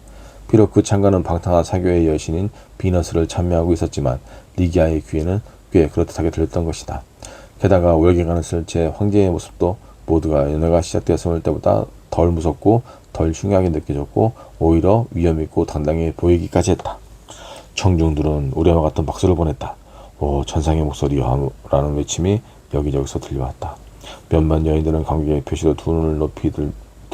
S1: 비록 그 창가는 방탕한 사교의 여신인 비너스를 참여하고 있었지만 리기아의 귀에는 꽤 그렇듯하게 들렸던 것이다. 게다가 월계관을 쓸 제 황제의 모습도 모두가 연애가 시작되었을 때보다 덜 무섭고 덜 흉하게 느껴졌고 오히려 위험있고 당당해 보이기까지 했다. 청중들은 우레와 같은 박수를 보냈다. 오, 천상의 목소리야 라는 외침이 여기저기서 들려왔다. 몇몇 여인들은 감격의 표시로 두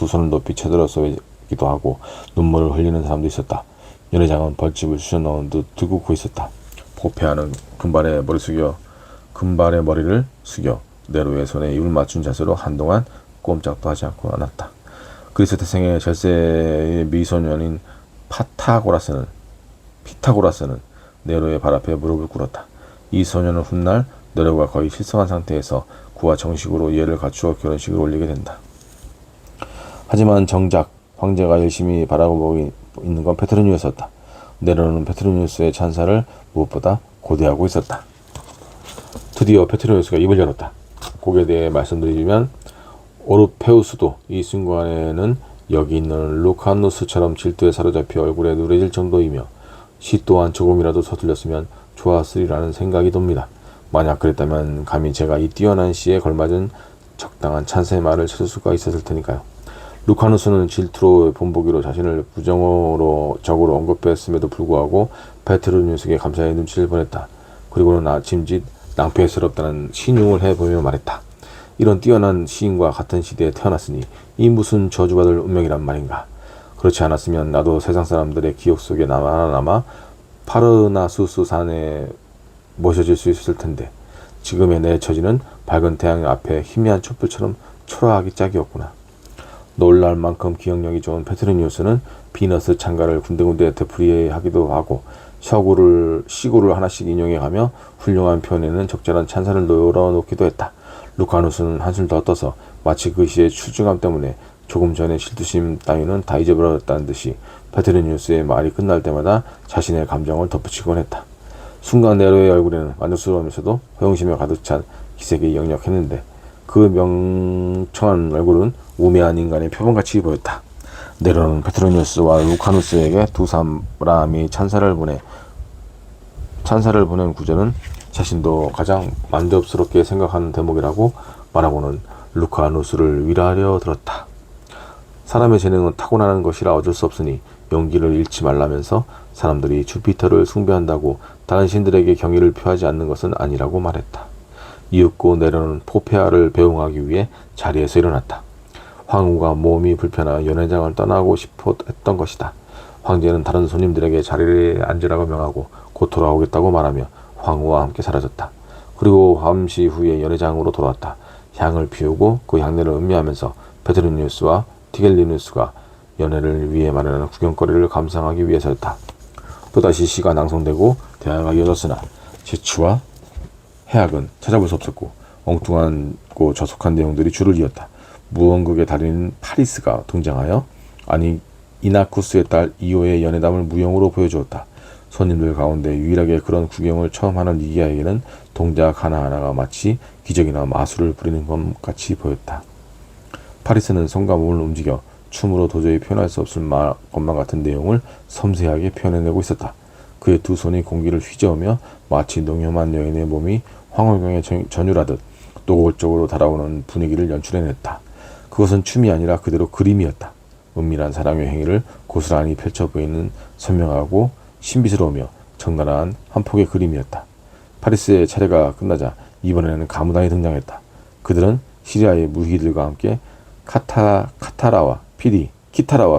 S1: 손을 높이 쳐들어서기도 하고 눈물을 흘리는 사람도 있었다. 연회장은 벌집을 쑤셔넣은 듯 들고 있었다. 포페아는 금발의 머리를 숙여 네로의 손에 입을 맞춘 자세로 한동안 꼼짝도 하지 않고 안았다. 그리스 태생의 절세의 미소년인 피타고라스는 네로의 발 앞에 무릎을 꿇었다. 이 소년은 훗날 네로가 거의 실성한 상태에서 그와 정식으로 이해를 갖추어 결혼식을 올리게 된다. 하지만 정작 황제가 열심히 바라보고 있는 건 페트로니우스였다. 네로는 페트로니우스의 찬사를 무엇보다 고대하고 있었다. 드디어 페트로니우스가 입을 열었다. 곡에 대해 말씀드리면 오르페우스도 이 순간에는 여기 있는 루카누스처럼 질투에 사로잡혀 얼굴에 누래질 정도이며 시 또한 조금이라도 서툴렸으면 좋았으리라는 생각이 듭니다. 만약 그랬다면 감히 제가 이 뛰어난 시에 걸맞은 적당한 찬사의 말을 찾을 수가 있었을 테니까요. 루카누스는 질투로 본보기로 자신을 적으로 언급했음에도 불구하고 페트로니우스에게 감사의 눈치를 보냈다. 그리고는 아침짓 낭패스럽다는 신용을 해보며 말했다. 이런 뛰어난 시인과 같은 시대에 태어났으니 이 무슨 저주받을 운명이란 말인가. 그렇지 않았으면 나도 세상 사람들의 기억 속에 남아 파르나수스 산에 모셔질 수 있을 텐데 지금의 내 처지는 밝은 태양 앞에 희미한 촛불처럼 초라하기 짝이었구나. 놀랄 만큼 기억력이 좋은 페트로니우스는 비너스 창가를 군데군데 되풀이하기도 하고 시구를 하나씩 인용해가며 훌륭한 표현에는 적절한 찬사를 넣어놓기도 했다. 루카누스는 한술 더 떠서 마치 그 시의 출중함 때문에 조금 전에 실투심 따위는 다 잊어버렸다는 듯이 페트로니우스의 말이 끝날 때마다 자신의 감정을 덧붙이곤 했다. 순간 네로의 얼굴에는 만족스러우면서도 허영심에 가득 찬 기색이 역력했는데 그 명청한 얼굴은 우매한 인간의 표본같이 보였다. 네로는 페트로니우스와 루카누스에게 두 사람이 찬사를 보낸 구절은 자신도 가장 만족스럽게 생각하는 대목이라고 말하고는 루카누스를 위로하려 들었다. 사람의 재능은 타고나는 것이라 어쩔 수 없으니 용기를 잃지 말라면서 사람들이 주피터를 숭배한다고 다른 신들에게 경의를 표하지 않는 것은 아니라고 말했다. 이윽고 네로는 포페아를 배웅하기 위해 자리에서 일어났다. 황후가 몸이 불편하여 연회장을 떠나고 싶어 했던 것이다. 황제는 다른 손님들에게 자리에 앉으라고 명하고 곧 돌아오겠다고 말하며 황후와 함께 사라졌다. 그리고 잠시 후에 연회장으로 돌아왔다. 향을 피우고 그 향내를 음미하면서 페트로니우스와 티겔리누스가 연회를 위해 마련하는 구경거리를 감상하기 위해서였다. 또다시 시가 낭송되고 대화가 이어졌으나 재치와 해악은 찾아볼 수 없었고 엉뚱하고 저속한 내용들이 줄을 이었다. 무언극의 달인 파리스가 등장하여 이나쿠스의 딸 이오의 연회담을 무용으로 보여주었다. 손님들 가운데 유일하게 그런 구경을 처음 하는 리기아에게는 동작 하나하나가 마치 기적이나 마술을 부리는 것 같이 보였다. 파리스는 손과 몸을 움직여 춤으로 도저히 표현할 수 없을 것만 같은 내용을 섬세하게 표현해내고 있었다. 그의 두 손이 공기를 휘저으며 마치 농염한 여인의 몸이 황홀경에 전율하듯 노골적으로 달아오는 분위기를 연출해냈다. 그것은 춤이 아니라 그대로 그림이었다. 은밀한 사랑의 행위를 고스란히 펼쳐 보이는 선명하고 신비스러우며 적나라한 한 폭의 그림이었다. 파리스의 차례가 끝나자 이번에는 가무단이 등장했다. 그들은 시리아의 무희들과 함께 키타라와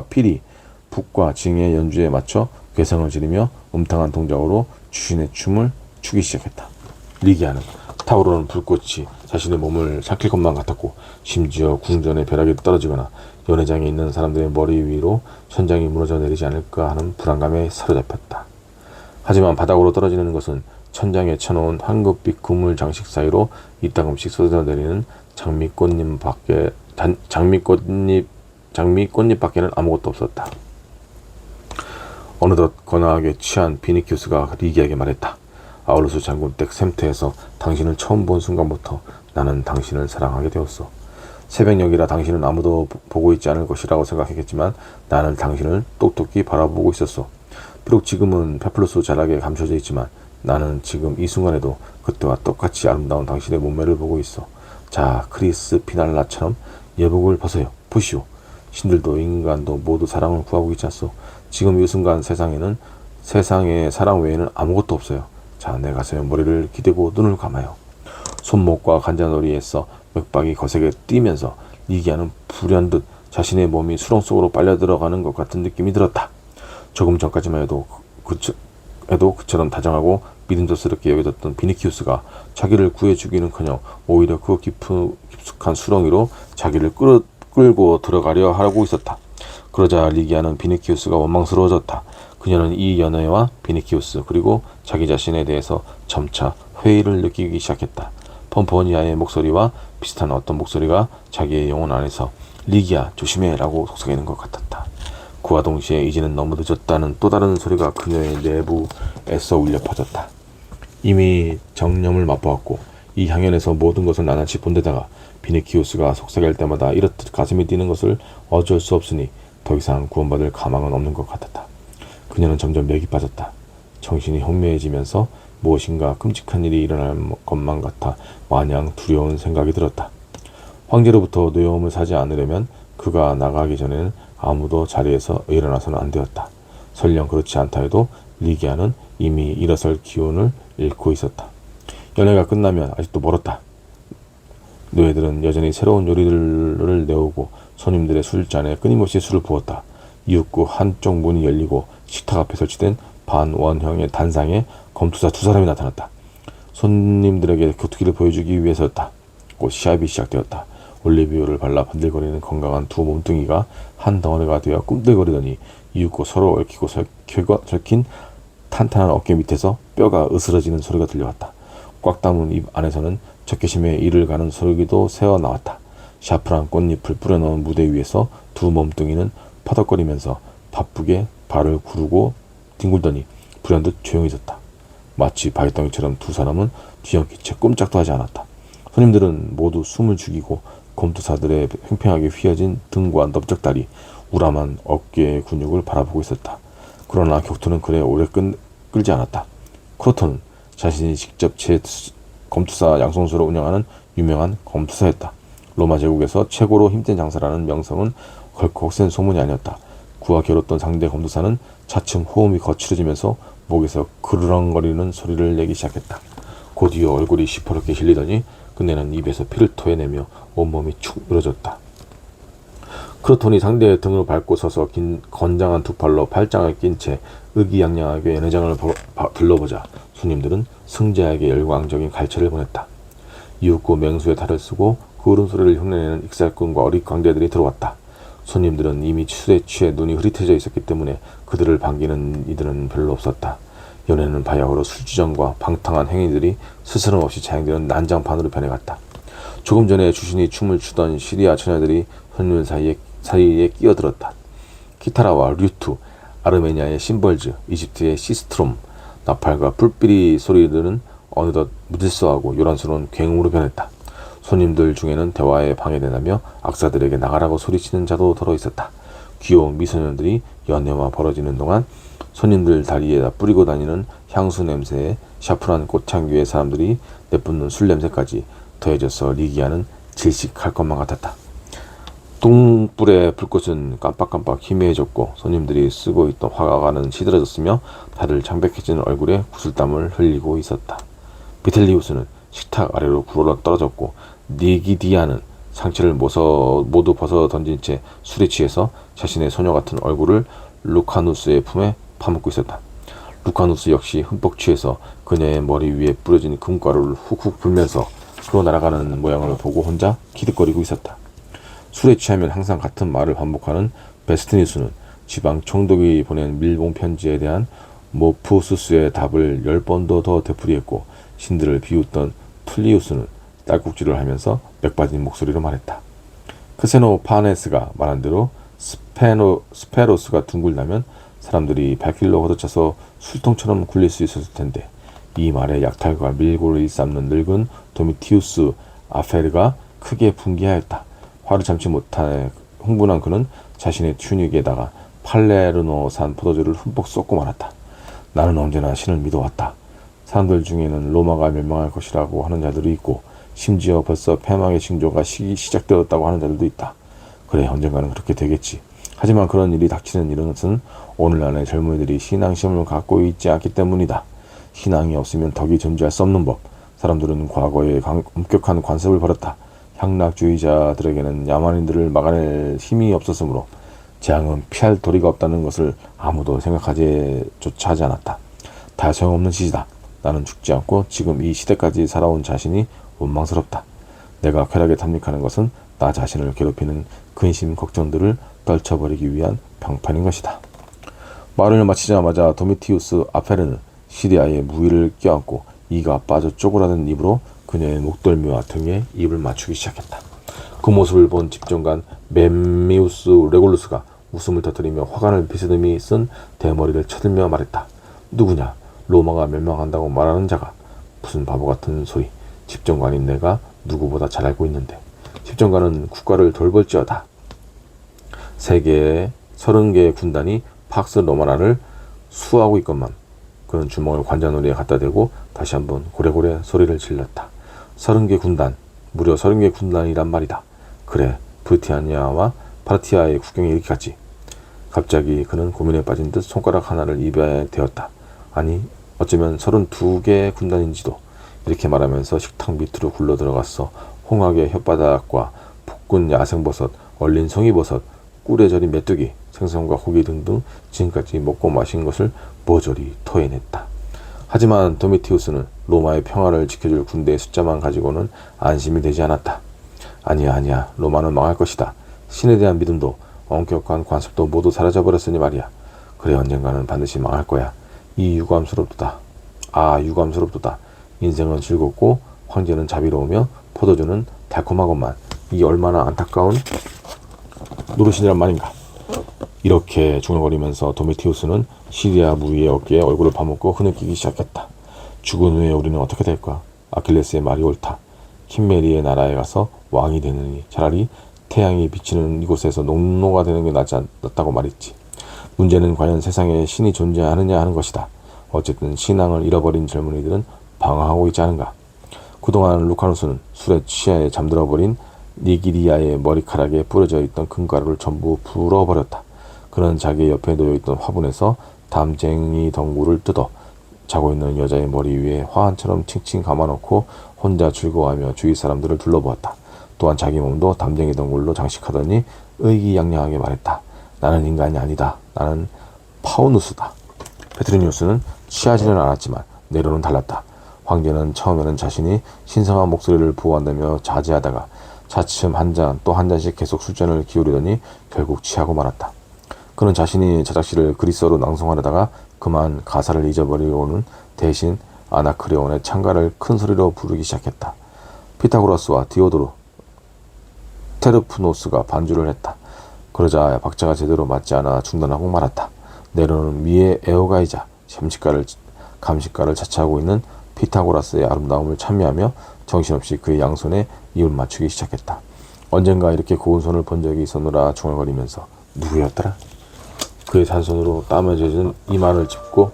S1: 피리, 북과 징의 연주에 맞춰 괴성을 지르며 음탕한 동작으로 주신의 춤을 추기 시작했다. 리기아는 타오르는 불꽃이 자신의 몸을 삭힐 것만 같았고 심지어 궁전의 벼락이 떨어지거나 연회장에 있는 사람들의 머리 위로 천장이 무너져 내리지 않을까 하는 불안감에 사로잡혔다. 하지만 바닥으로 떨어지는 것은 천장에 쳐놓은 황급빛 그물 장식 사이로 이따금씩 쏟아져 내리는 장미꽃잎밖에는 아무것도 없었다. 어느덧 거나하게 취한 비니큐스가 리기에게 말했다. 아울루스 장군 댁 샘트에서 당신을 처음 본 순간부터 나는 당신을 사랑하게 되었어. 새벽녘이라 당신은 아무도 보고 있지 않을 것이라고 생각했겠지만 나는 당신을 똑똑히 바라보고 있었어. 비록 지금은 페플루스 자락에 감춰져 있지만 나는 지금 이 순간에도 그때와 똑같이 아름다운 당신의 몸매를 보고 있어. 자, 크리스 피날라처럼 예복을 벗어요. 보시오. 신들도 인간도 모두 사랑을 구하고 있지 않소. 지금 이 순간 세상에 사랑 외에는 아무것도 없어요. 자, 내 가슴에 머리를 기대고 눈을 감아요. 손목과 관자놀이에서 맥박이 거세게 뛰면서 리기아는 불현듯 자신의 몸이 수렁 속으로 빨려 들어가는 것 같은 느낌이 들었다. 조금 전까지만 해도 그처럼 다정하고 믿음직스럽게 여겨졌던 비니키우스가 자기를 구해주기는커녕 오히려 그 깊숙한 수렁이로 자기를 끌고 들어가려 하고 있었다. 그러자 리기아는 비니키우스가 원망스러워졌다. 그녀는 이 연애와 비니키우스 그리고 자기 자신에 대해서 점차 회의를 느끼기 시작했다. 펌포니아의 목소리와 비슷한 어떤 목소리가 자기의 영혼 안에서 리기아 조심해 라고 속삭이는 것 같았다. 그와 동시에 이제는 너무 늦었다는 또 다른 소리가 그녀의 내부에서 울려 퍼졌다. 이미 정념을 맛보았고 이 향연에서 모든 것을 나날이 본 데다가 비니키우스가 속삭일 때마다 이렇듯 가슴이 뛰는 것을 어쩔 수 없으니 더 이상 구원받을 가망은 없는 것 같았다. 그녀는 점점 맥이 빠졌다. 정신이 혼미해지면서 무엇인가 끔찍한 일이 일어날 것만 같아 마냥 두려운 생각이 들었다. 황제로부터 뇌염을 사지 않으려면 그가 나가기 전에는 아무도 자리에서 일어나서는 안 되었다. 설령 그렇지 않다 해도 리기아는 이미 일어설 기운을 잃고 있었다. 연회가 끝나면 아직도 멀었다. 노예들은 여전히 새로운 요리들을 내오고 손님들의 술잔에 끊임없이 술을 부었다. 이윽고 한쪽 문이 열리고 식탁 앞에 설치된 반원형의 단상에 검투사 두 사람이 나타났다. 손님들에게 격투기를 보여주기 위해서였다. 곧 시합이 시작되었다. 올리브유를 발라 번들거리는 건강한 두 몸뚱이가 한 덩어리가 되어 꿈틀거리더니 이윽고 서로 얽히고 설킨 탄탄한 어깨 밑에서 뼈가 으스러지는 소리가 들려왔다. 꽉 담은 입 안에서는 적개심에 이를 가는 소리도 새어나왔다. 샤프란 꽃잎을 뿌려놓은 무대 위에서 두 몸뚱이는 파덕거리면서 바쁘게 발을 구르고 뒹굴더니 불현듯 조용해졌다. 마치 바위덩이처럼 두 사람은 뒤엉킨 채 꼼짝도 하지 않았다. 손님들은 모두 숨을 죽이고 검투사들의 팽팽하게 휘어진 등과 넓적다리, 우람한 어깨의 근육을 바라보고 있었다. 그러나 격투는 그래 오래 끌지 않았다. 크로톤은 자신이 직접 검투사 양성소를 운영하는 유명한 검투사였다. 로마 제국에서 최고로 힘센 장사라는 명성은 결코 센 소문이 아니었다. 그와 겨뤘던 상대 검투사는 차츰 호흡이 거칠어지면서 목에서 그르렁거리는 소리를 내기 시작했다. 곧이어 얼굴이 시퍼렇게 질리더니 그네는 입에서 피를 토해내며 온몸이 축 늘어졌다. 크로톤이 상대의 등을 밟고 서서 긴 건장한 두 팔로 팔짱을 낀 채 의기양양하게 연회장을 둘러보자 손님들은 승자에게 열광적인 갈채를 보냈다. 이윽고 맹수의 탈을 쓰고 그 울음소리를 흉내내는 익살꾼과 어릿 광대들이 들어왔다. 손님들은 이미 술에 취해 눈이 흐릿해져 있었기 때문에 그들을 반기는 이들은 별로 없었다. 연애는 바야흐로 술주정과 방탕한 행위들이 스스럼 없이 자행되는 난장판으로 변해갔다. 조금 전에 주신이 춤을 추던 시리아 처녀들이 손님들 사이에 끼어들었다. 키타라와 류투, 아르메니아의 심벌즈, 이집트의 시스트롬, 나팔과 불비리 소리들은 어느덧 무질서하고 요란스러운 굉음으로 변했다. 손님들 중에는 대화에 방해되다며 악사들에게 나가라고 소리치는 자도 더러 있었다. 귀여운 미소년들이 연애와 벌어지는 동안 손님들 다리에다 뿌리고 다니는 향수 냄새에 샤프란 꽃향기의 사람들이 내뿜는 술 냄새까지 더해져서 리기아는 질식할 것만 같았다. 뚱불의 불꽃은 깜빡깜빡 희미해졌고 손님들이 쓰고 있던 화가는 시들어졌으며 다들 창백해진 얼굴에 구슬땀을 흘리고 있었다. 비텔리우스는 식탁 아래로 굴러 떨어졌고 니기디아는 상체를 모두 벗어 던진 채 술에 취해서 자신의 소녀 같은 얼굴을 루카누스의 품에 파묻고 있었다. 루카누스 역시 흠뻑 취해서 그녀의 머리 위에 뿌려진 금가루를 훅훅 불면서 그로 날아가는 모양을 보고 혼자 기득거리고 있었다. 술에 취하면 항상 같은 말을 반복하는 베스트니우스는 지방 총독이 보낸 밀봉 편지에 대한 모푸스스의 답을 10번도 더 되풀이했고 신들을 비웃던 툴리우스는 딸꾹질을 하면서 맥빠진 목소리로 말했다. 크세노파네스가 말한 대로 스페로스가 둥글다면 사람들이 발길로 걷어차서 술통처럼 굴릴 수 있었을 텐데 이 말에 약탈과 밀고를 일삼는 늙은 도미티우스 아페르가 크게 분개하였다. 화를 참지 못해 흥분한 그는 자신의 튜닉에다가 팔레르노산 포도주를 흠뻑 쏟고 말았다. 나는 언제나 신을 믿어왔다. 사람들 중에는 로마가 멸망할 것이라고 하는 자들이 있고 심지어 벌써 패망의 징조가 시작되었다고 하는 자들도 있다. 그래, 언젠가는 그렇게 되겠지. 하지만 그런 일이 닥치는 일은 오늘날의 젊은이들이 신앙심을 갖고 있지 않기 때문이다. 신앙이 없으면 덕이 존재할 수 없는 법. 사람들은 과거에 엄격한 관습을 버렸다. 향락주의자들에게는 야만인들을 막아낼 힘이 없었으므로 재앙은 피할 도리가 없다는 것을 아무도 생각하지조차 하지 않았다. 다 소용없는 시기다. 나는 죽지 않고 지금 이 시대까지 살아온 자신이 원망스럽다. 내가 쾌락에 탐닉하는 것은 나 자신을 괴롭히는 근심 걱정들을 떨쳐버리기 위한 병판인 것이다. 말을 마치자마자 도미티우스 아페르는 시리아의 무의를 껴안고 이가 빠져 쪼그라든 입으로 그녀의 목덜미와 등에 입을 맞추기 시작했다. 그 모습을 본 집정관 멤미우스 레골루스가 웃음을 터뜨리며 화관을 비스듬히 쓴 대머리를 쳐들며 말했다. 누구냐? 로마가 멸망한다고 말하는 자가. 무슨 바보 같은 소리. 집정관인 내가 누구보다 잘 알고 있는데. 집정관은 국가를 돌볼지어다. 세계의 30개의 군단이 팍스 로마나를 수호하고 있건만. 그는 주먹을 관자놀이에 갖다 대고 다시 한번 고래고래 소리를 질렀다. 30개 군단, 무려 30개 군단이란 말이다. 그래, 브리타니아와 파르티아의 국경에 이렇게 갔지. 갑자기 그는 고민에 빠진 듯 손가락 하나를 입에 대었다. 아니, 어쩌면 32개의 군단인지도. 이렇게 말하면서 식탁 밑으로 굴러 들어갔어. 홍학의 혓바닥과 볶은 야생버섯, 얼린 송이버섯, 꿀에 절인 메뚜기, 생선과 고기 등등 지금까지 먹고 마신 것을 모조리 토해냈다. 하지만 도미티우스는 로마의 평화를 지켜줄 군대의 숫자만 가지고는 안심이 되지 않았다. 아니야. 로마는 망할 것이다. 신에 대한 믿음도 엄격한 관습도 모두 사라져버렸으니 말이야. 그래, 언젠가는 반드시 망할 거야. 유감스럽도다. 인생은 즐겁고 황제는 자비로우며 포도주는 달콤하건만 이 얼마나 안타까운 노릇이란 말인가. 이렇게 중얼거리면서 도미티우스는 시리아 무리의 어깨에 얼굴을 파묻고 흐느끼기 시작했다. 죽은 후에 우리는 어떻게 될까? 아킬레스의 말이 옳다. 킴메리의 나라에 가서 왕이 되느니 차라리 태양이 비치는 이곳에서 농노가 되는 게 낫다고 말했지. 문제는 과연 세상에 신이 존재하느냐 하는 것이다. 어쨌든 신앙을 잃어버린 젊은이들은 방황하고 있지 않은가. 그동안 루카누스는 술에 취해 잠들어버린 니기리아의 머리카락에 뿌려져 있던 금가루를 전부 불어버렸다. 그는 자기 옆에 놓여있던 화분에서 담쟁이 덩굴을 뜯어 자고 있는 여자의 머리 위에 화환처럼 칭칭 감아놓고 혼자 즐거워하며 주위 사람들을 둘러보았다. 또한 자기 몸도 담쟁이 덩굴로 장식하더니 의기양양하게 말했다. 나는 인간이 아니다. 나는 파우누스다. 페트리니우스는 취하지는 않았지만 내로는 달랐다. 황제는 처음에는 자신이 신성한 목소리를 보호한다며 자제하다가 차츰 한 잔 또 한 잔씩 계속 술잔을 기울이더니 결국 취하고 말았다. 그는 자신이 자작시를 그리스어로 낭송하려다가 그만 가사를 잊어버리고는 대신 아나크레온의 찬가를 큰 소리로 부르기 시작했다. 피타고라스와 디오도로, 테르프노스가 반주를 했다. 그러자 박자가 제대로 맞지 않아 중단하고 말았다. 내려는 미의 에오가이자 감식가를 자처하고 있는 피타고라스의 아름다움을 찬미하며 정신없이 그의 양손에 입을 맞추기 시작했다. 언젠가 이렇게 고운 손을 본 적이 있었노라 중얼거리면서 누구였더라? 그의 잔손으로 땀에 젖은 이마를 짚고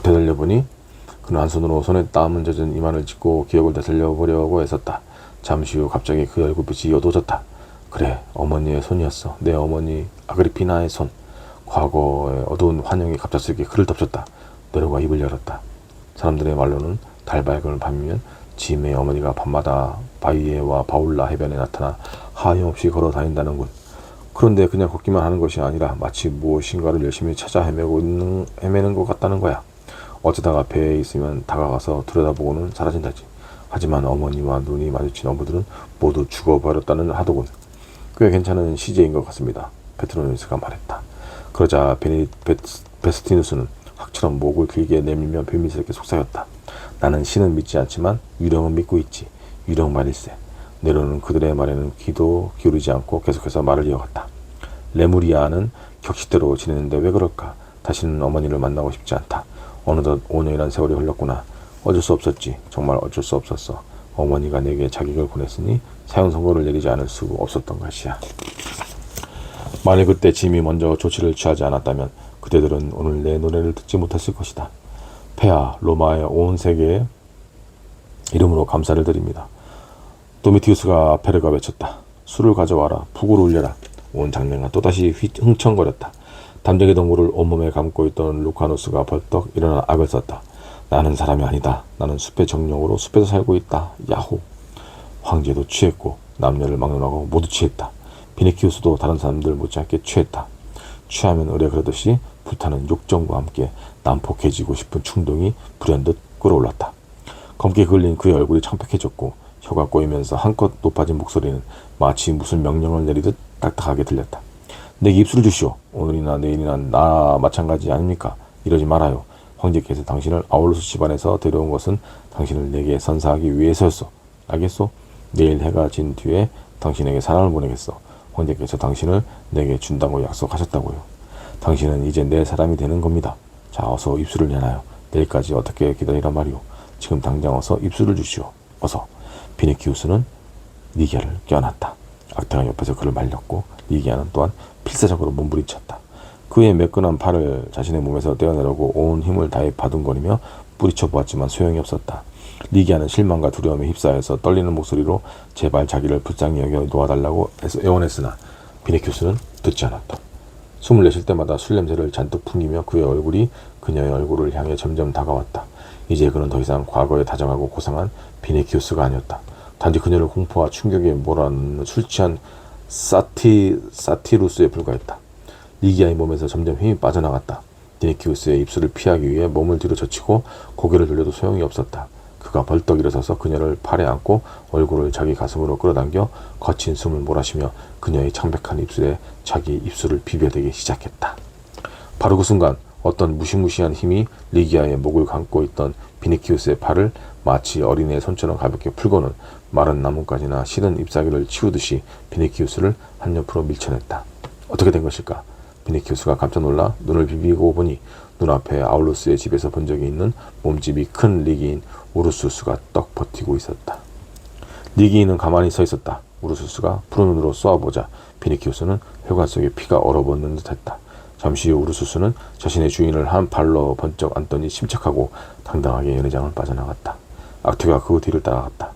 S1: 되돌려보니 그는 한 손으로 손에 땀을 젖은 이마를 짚고 기억을 되살려보려고 애썼다. 잠시 후 갑자기 그의 얼굴빛이 어두워졌다. 그래, 어머니의 손이었어. 내 어머니 아그리피나의 손. 과거의 어두운 환영이 갑작스럽게 그를 덮쳤다. 노래가 입을 열었다. 사람들의 말로는 달 밝은 밤이면 짐의 어머니가 밤마다 바이에와 바울라 해변에 나타나 하염없이 걸어 다닌다는군. 그런데 그냥 걷기만 하는 것이 아니라 마치 무엇인가를 열심히 찾아 헤매는 것 같다는 거야. 어쩌다가 배에 있으면 다가가서 들여다보고는 사라진다지. 하지만 어머니와 눈이 마주친 어부들은 모두 죽어버렸다는 하더군. 꽤 괜찮은 시제인 것 같습니다. 페트로니우스가 말했다. 그러자 베스티누스는 학처럼 목을 길게 내밀며 비밀스럽게 속삭였다. 나는 신은 믿지 않지만 유령은 믿고 있지. 유령 말일세. 네로는 그들의 말에는 귀도 기울이지 않고 계속해서 말을 이어갔다. 레무리아는 격식대로 지내는데 왜 그럴까? 다시는 어머니를 만나고 싶지 않다. 어느덧 5년이란 세월이 흘렀구나. 어쩔 수 없었지. 정말 어쩔 수 없었어. 어머니가 내게 자격을 보냈으니 사형 선고를 내리지 않을 수 없었던 것이야. 만일 그때 짐이 먼저 조치를 취하지 않았다면 그대들은 오늘 내 노래를 듣지 못했을 것이다. 폐하 로마의 온 세계의 이름으로 감사를 드립니다. 도미티우스가 페르가 외쳤다. 술을 가져와라. 북으로 울려라. 온 장내가 또다시 흥청거렸다. 담쟁이 동물을 온몸에 감고 있던 루카누스가 벌떡 일어나 악을 썼다. 나는 사람이 아니다. 나는 숲의 정령으로 숲에서 살고 있다. 야호. 황제도 취했고 남녀를 막론하고 모두 취했다. 비니키우스도 다른 사람들 못지않게 취했다. 취하면 의뢰 그러듯이 불타는 욕정과 함께 난폭해지고 싶은 충동이 불현듯 끓어올랐다. 검게 그을린 그의 얼굴이 창백해졌고 혀가 꼬이면서 한껏 높아진 목소리는 마치 무슨 명령을 내리듯 딱딱하게 들렸다. 내게 입술을 주시오. 오늘이나 내일이나 나 마찬가지 아닙니까? 이러지 말아요. 황제께서 당신을 아울루스 집안에서 데려온 것은 당신을 내게 선사하기 위해서였소. 알겠소? 내일 해가 진 뒤에 당신에게 사람을 보내겠어. 황제께서 당신을 내게 준다고 약속하셨다고요. 당신은 이제 내 사람이 되는 겁니다. 자, 어서 입술을 내놔요. 내일까지 어떻게 기다리란 말이오. 지금 당장 어서 입술을 주시오. 어서. 비니키우스는 니기아를 껴안았다. 악타가 옆에서 그를 말렸고 니기아는 또한 필사적으로 몸부림쳤다. 그의 매끈한 팔을 자신의 몸에서 떼어내려고 온 힘을 다해 바둥거리며 뿌리쳐 보았지만 소용이 없었다. 니기아는 실망과 두려움에 휩싸여서 떨리는 목소리로 제발 자기를 불쌍히 여겨 놓아달라고 애원했으나 비니키우스는 듣지 않았다. 숨을 내쉴 때마다 술 냄새를 잔뜩 풍기며 그의 얼굴이 그녀의 얼굴을 향해 점점 다가왔다. 이제 그는 더 이상 과거에 다정하고 고상한 비니키우스가 아니었다. 단지 그녀를 공포와 충격에 몰아넣는 술 취한 사티루스에 불과했다. 니기아의 몸에서 점점 힘이 빠져나갔다. 비니키우스의 입술을 피하기 위해 몸을 뒤로 젖히고 고개를 돌려도 소용이 없었다. 그가 벌떡 일어서서 그녀를 팔에 안고 얼굴을 자기 가슴으로 끌어당겨 거친 숨을 몰아쉬며 그녀의 창백한 입술에 자기 입술을 비벼대기 시작했다. 바로 그 순간 어떤 무시무시한 힘이 리기아의 목을 감고 있던 비니키우스의 팔을 마치 어린애의 손처럼 가볍게 풀고는 마른 나뭇가지나 시든 잎사귀를 치우듯이 비니키우스를 한 옆으로 밀쳐냈다. 어떻게 된 것일까? 비니키우스가 깜짝 놀라 눈을 비비고 보니 눈앞에 아울루스의 집에서 본 적이 있는 몸집이 큰 리기인 우르수스가 떡 버티고 있었다. 리기인은 가만히 서 있었다. 우르수스가 푸른 눈으로 쏘아보자 비니키우스는 혈관 속에 피가 얼어붙는 듯했다. 잠시 후 우르수스는 자신의 주인을 한 발로 번쩍 안더니 침착하고 당당하게 연회장을 빠져나갔다. 악퇴가 그 뒤를 따라갔다.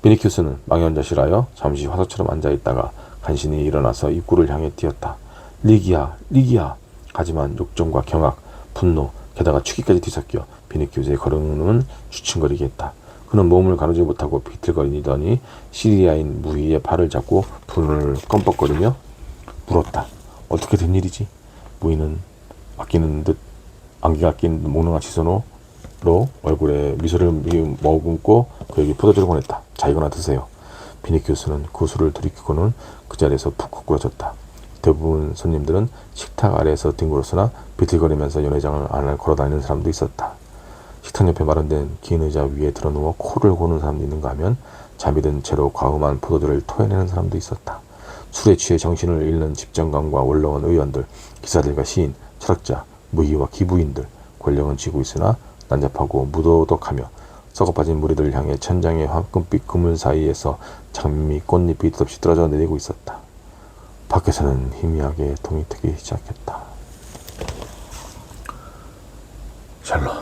S1: 비니키우스는 망연자실하여 잠시 화석처럼 앉아있다가 간신히 일어나서 입구를 향해 뛰었다. 리기야, 리기야. 하지만 욕정과 경악, 분노, 게다가 추기까지 뒤섞여 비니키우스의 걸음은 주춤거리게 했다. 그는 몸을 가누지 못하고 비틀거리더니 시리아인 무희의 팔을 잡고 분을 껌뻑거리며 물었다. 어떻게 된 일이지? 무희는 아끼는 듯 안개가 낀 몽롱한 시선으로 얼굴에 미소를 머금고 그에게 포도주를 보냈다. 자, 이거나 드세요. 비니 교수는 구슬을 들이키고는 그 자리에서 푹 거꾸러졌다. 대부분 손님들은 식탁 아래에서 뒹굴었으나 비틀거리면서 연회장을 안을 걸어다니는 사람도 있었다. 식탁 옆에 마련된 긴 의자 위에 드러누워 코를 고는 사람도 있는가 하면 잠이 든 채로 과음한 포도주를 토해내는 사람도 있었다. 술에 취해 정신을 잃는 집정관과 원로원 의원들, 기사들과 시인, 철학자, 무희와 기부인들, 권력은 쥐고 있으나 난잡하고 무도덕하며 썩어빠진 무리들을 향해 천장의 황금빛 그물 사이에서 장미 꽃잎이 끝없이 떨어져 내리고 있었다. 밖에서는 희미하게 동이 트기 시작했다. 샬롬.